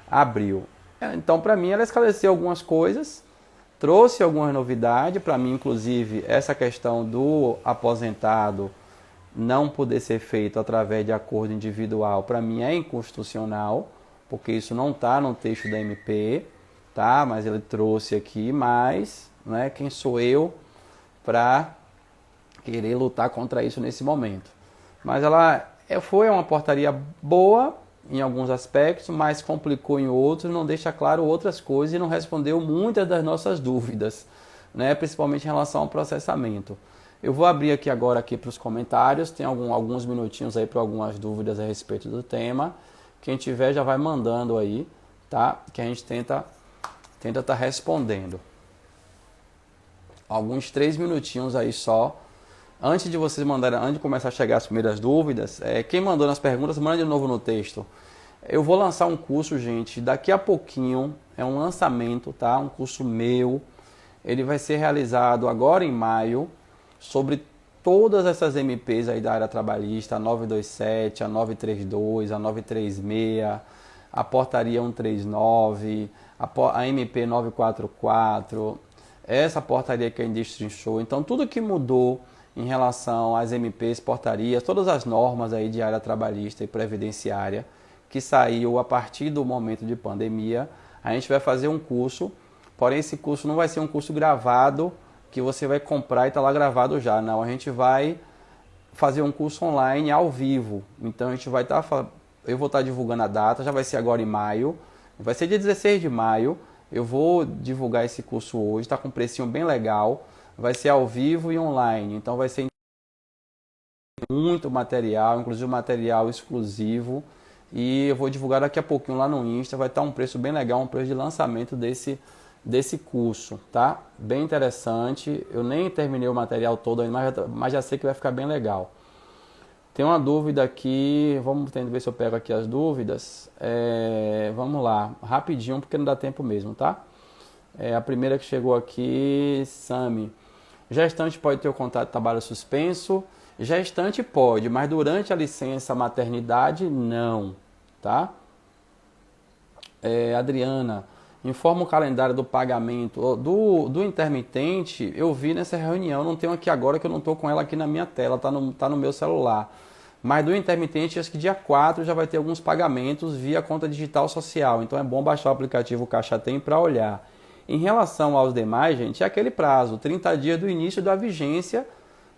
abril. Então, para mim, ela esclareceu algumas coisas, trouxe algumas novidades. Para mim, inclusive, essa questão do aposentado não poder ser feito através de acordo individual, para mim é inconstitucional, porque isso não está no texto da MP, tá? Mas ele trouxe aqui, mas né, quem sou eu para querer lutar contra isso nesse momento? Mas ela foi uma portaria boa em alguns aspectos, mas complicou em outros, não deixa claro outras coisas e não respondeu muitas das nossas dúvidas, né? Principalmente em relação ao processamento. Eu vou abrir aqui agora para os comentários, tem alguns minutinhos aí para algumas dúvidas a respeito do tema. Quem tiver já vai mandando aí, tá? Que a gente tenta estar respondendo. alguns 3 minutinhos aí só. Antes de vocês mandarem, antes de começar a chegar as primeiras dúvidas, quem mandou nas perguntas, manda de novo no texto. Eu vou lançar um curso, gente, daqui a pouquinho, é um lançamento, tá? Um curso meu. Ele vai ser realizado agora em maio, sobre todas essas MPs aí da área trabalhista, a 927, a 932, a 936, a portaria 139, a MP 944, essa portaria que a indústria inchou. Então, tudo que mudou em relação às MPs, portarias, todas as normas aí de área trabalhista e previdenciária, que saiu a partir do momento de pandemia, a gente vai fazer um curso, porém esse curso não vai ser um curso gravado, que você vai comprar e está lá gravado já. Não, a gente vai fazer um curso online ao vivo. Então a gente vai estar, eu vou estar divulgando a data, já vai ser agora em maio, vai ser dia 16 de maio, eu vou divulgar esse curso hoje, está com um precinho bem legal, vai ser ao vivo e online, então vai ser muito material, inclusive material exclusivo, e eu vou divulgar daqui a pouquinho lá no Insta, vai estar um preço bem legal, um preço de lançamento desse curso, tá? Bem interessante, eu nem terminei o material todo ainda, mas já sei que vai ficar bem legal. Tem uma dúvida aqui, vamos tentar ver se eu pego aqui as dúvidas, vamos lá, rapidinho, porque não dá tempo mesmo, tá? A primeira que chegou aqui, Sami, gestante pode ter o contrato de trabalho suspenso? Gestante pode, mas durante a licença maternidade, não, tá? Adriana, informa o calendário do pagamento do intermitente. Eu vi nessa reunião, não tenho aqui agora que eu não estou com ela aqui na minha tela, tá no meu celular. Mas do intermitente, acho que dia 4 já vai ter alguns pagamentos via conta digital social. Então é bom baixar o aplicativo Caixa Tem para olhar. Em relação aos demais, gente, é aquele prazo, 30 dias do início da vigência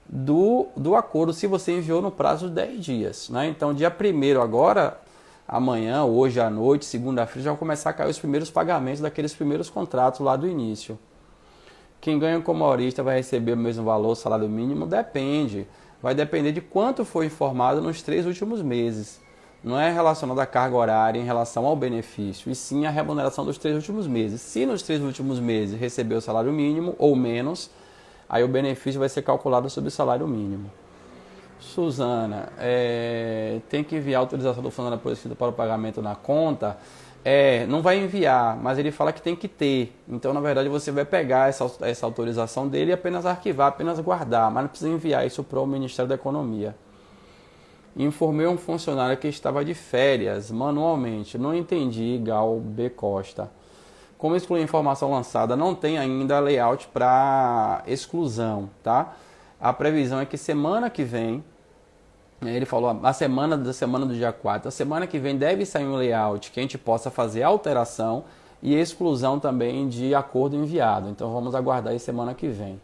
do acordo, se você enviou no prazo de 10 dias. Né? Então, dia 1º agora, amanhã, hoje à noite, segunda-feira, já vão começar a cair os primeiros pagamentos daqueles primeiros contratos lá do início. Quem ganha como humorista vai receber o mesmo valor, salário mínimo? Depende. Vai depender de quanto foi informado nos 3 últimos meses. Não é relacionado à carga horária em relação ao benefício, e sim à remuneração dos 3 últimos meses. Se nos 3 últimos meses recebeu o salário mínimo ou menos, aí o benefício vai ser calculado sobre o salário mínimo. Suzana, tem que enviar a autorização do funcionário aposentado para o pagamento na conta? Não vai enviar, mas ele fala que tem que ter. Então, na verdade, você vai pegar essa autorização dele e apenas arquivar, apenas guardar, mas não precisa enviar isso para o Ministério da Economia. Informei um funcionário que estava de férias manualmente. Não entendi, Gal B. Costa. Como excluir informação lançada? Não tem ainda layout para exclusão, tá? A previsão é que semana que vem, ele falou a semana do dia 4, a semana que vem deve sair um layout que a gente possa fazer alteração e exclusão também de acordo enviado. Então vamos aguardar aí semana que vem.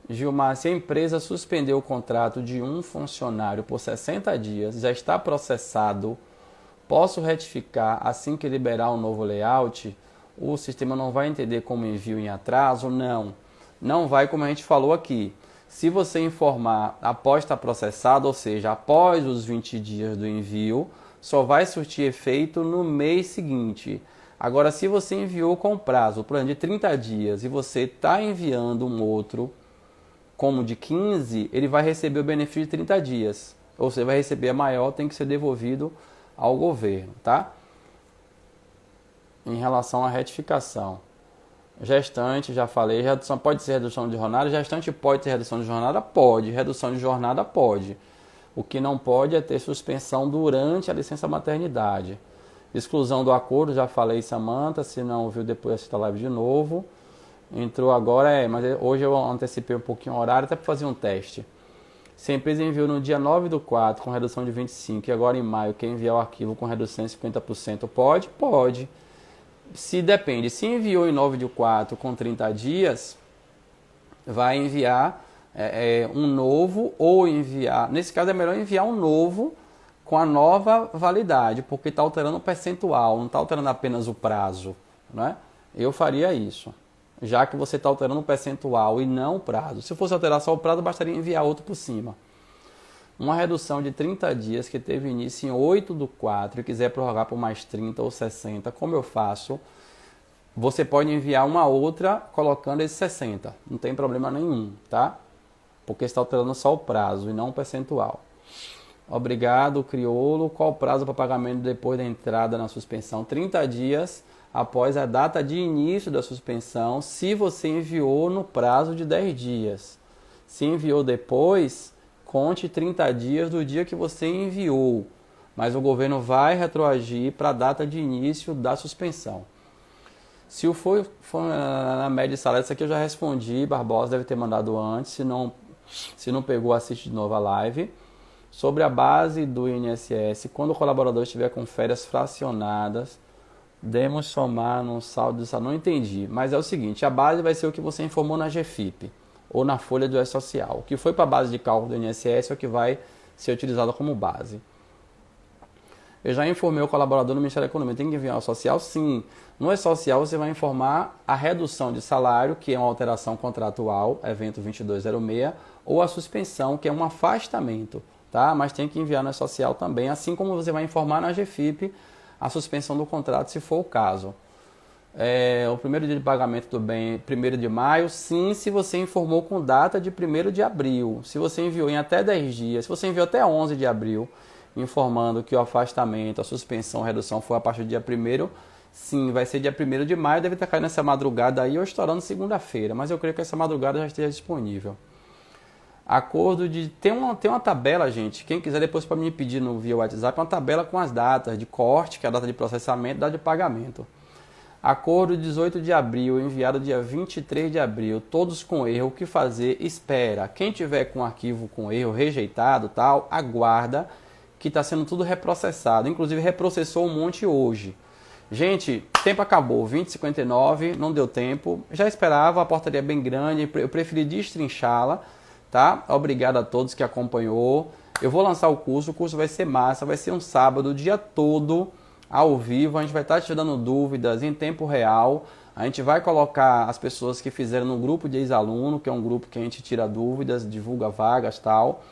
Gilmar, se a empresa suspendeu o contrato de um funcionário por 60 dias, já está processado, posso retificar assim que liberar um novo layout? O sistema não vai entender como envio em atraso? Não vai, como a gente falou aqui. Se você informar após estar processado, ou seja, após os 20 dias do envio, só vai surtir efeito no mês seguinte. Agora, se você enviou com prazo, por exemplo, de 30 dias, e você está enviando um outro como de 15, ele vai receber o benefício de 30 dias. Ou seja, vai receber a maior, tem que ser devolvido ao governo, tá? Em relação à retificação. Gestante, já falei, redução pode ser redução de jornada? Gestante pode ter redução de jornada? Pode. Redução de jornada? Pode. O que não pode é ter suspensão durante a licença maternidade. Exclusão do acordo, já falei, Samanta, se não ouviu depois assista a live de novo. Entrou agora, mas hoje eu antecipei um pouquinho o horário até para fazer um teste. Se a empresa enviou no dia 9/4 com redução de 25% e agora em maio quer enviar o arquivo com redução de 50%, pode? Pode. Se depende, se enviou em 9/4 com 30 dias, vai enviar um novo ou enviar, nesse caso é melhor enviar um novo com a nova validade, porque está alterando o percentual, não está alterando apenas o prazo, né? Eu faria isso, já que você está alterando o percentual e não o prazo. Se fosse alterar só o prazo, bastaria enviar outro por cima. Uma redução de 30 dias que teve início em 8/4 e quiser prorrogar por mais 30 ou 60, como eu faço? você pode enviar uma outra colocando esses 60. Não tem problema nenhum, tá? Porque está alterando só o prazo e não o percentual. Obrigado, Criolo. Qual o prazo para pagamento depois da entrada na suspensão? 30 dias após a data de início da suspensão, se você enviou no prazo de 10 dias. Se enviou depois, conte 30 dias do dia que você enviou. Mas o governo vai retroagir para a data de início da suspensão. Se for na média de salário, isso aqui eu já respondi, Barbosa deve ter mandado antes, se não pegou, assiste de novo a live. Sobre a base do INSS, quando o colaborador estiver com férias fracionadas, devemos somar no saldo do salário. Não entendi, mas é o seguinte, a base vai ser o que você informou na GFIP ou na folha do E-Social. O que foi para a base de cálculo do INSS é o que vai ser utilizado como base. Eu já informei o colaborador no Ministério da Economia, tem que enviar o social? Sim. No E-Social você vai informar a redução de salário, que é uma alteração contratual, evento 2206, ou a suspensão, que é um afastamento, tá? Mas tem que enviar no E-Social também, assim como você vai informar na GFIP a suspensão do contrato, se for o caso. O primeiro dia de pagamento do bem, 1º de maio, sim, se você informou com data de 1º de abril. Se você enviou em até 10 dias, se você enviou até 11 de abril, informando que o afastamento, a suspensão, a redução foi a partir do dia 1º, sim, vai ser dia 1º de maio, deve estar caindo nessa madrugada aí ou estourando segunda-feira, mas eu creio que essa madrugada já esteja disponível. Acordo de... Tem uma tabela, gente, quem quiser depois para me pedir no via WhatsApp, uma tabela com as datas de corte, que é a data de processamento, data de pagamento. Acordo 18 de abril, enviado dia 23 de abril, todos com erro, o que fazer? Espera. Quem tiver com arquivo com erro, rejeitado, tal, aguarda, que está sendo tudo reprocessado. Inclusive, reprocessou um monte hoje. Gente, tempo acabou, 20h59, não deu tempo. Já esperava, a portaria é bem grande, eu preferi destrinchá-la, tá? Obrigado a todos que acompanhou. Eu vou lançar o curso vai ser massa, vai ser um sábado, o dia todo, ao vivo. A gente vai estar te dando dúvidas em tempo real. A gente vai colocar as pessoas que fizeram no grupo de ex-aluno, que é um grupo que a gente tira dúvidas, divulga vagas e tal.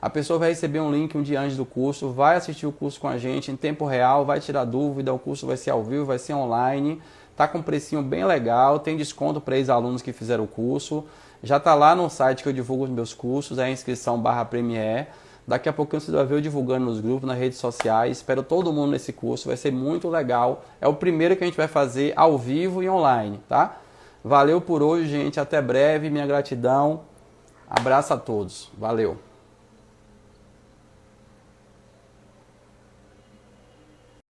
A pessoa vai receber um link um dia antes do curso, vai assistir o curso com a gente em tempo real, vai tirar dúvida, o curso vai ser ao vivo, vai ser online, tá com um precinho bem legal, tem desconto para ex-alunos que fizeram o curso, já está lá no site que eu divulgo os meus cursos, é a inscrição /Premier, daqui a pouquinho você vai ver eu divulgando nos grupos, nas redes sociais, espero todo mundo nesse curso, vai ser muito legal, é o primeiro que a gente vai fazer ao vivo e online, tá? Valeu por hoje, gente, até breve, minha gratidão, abraço a todos, valeu!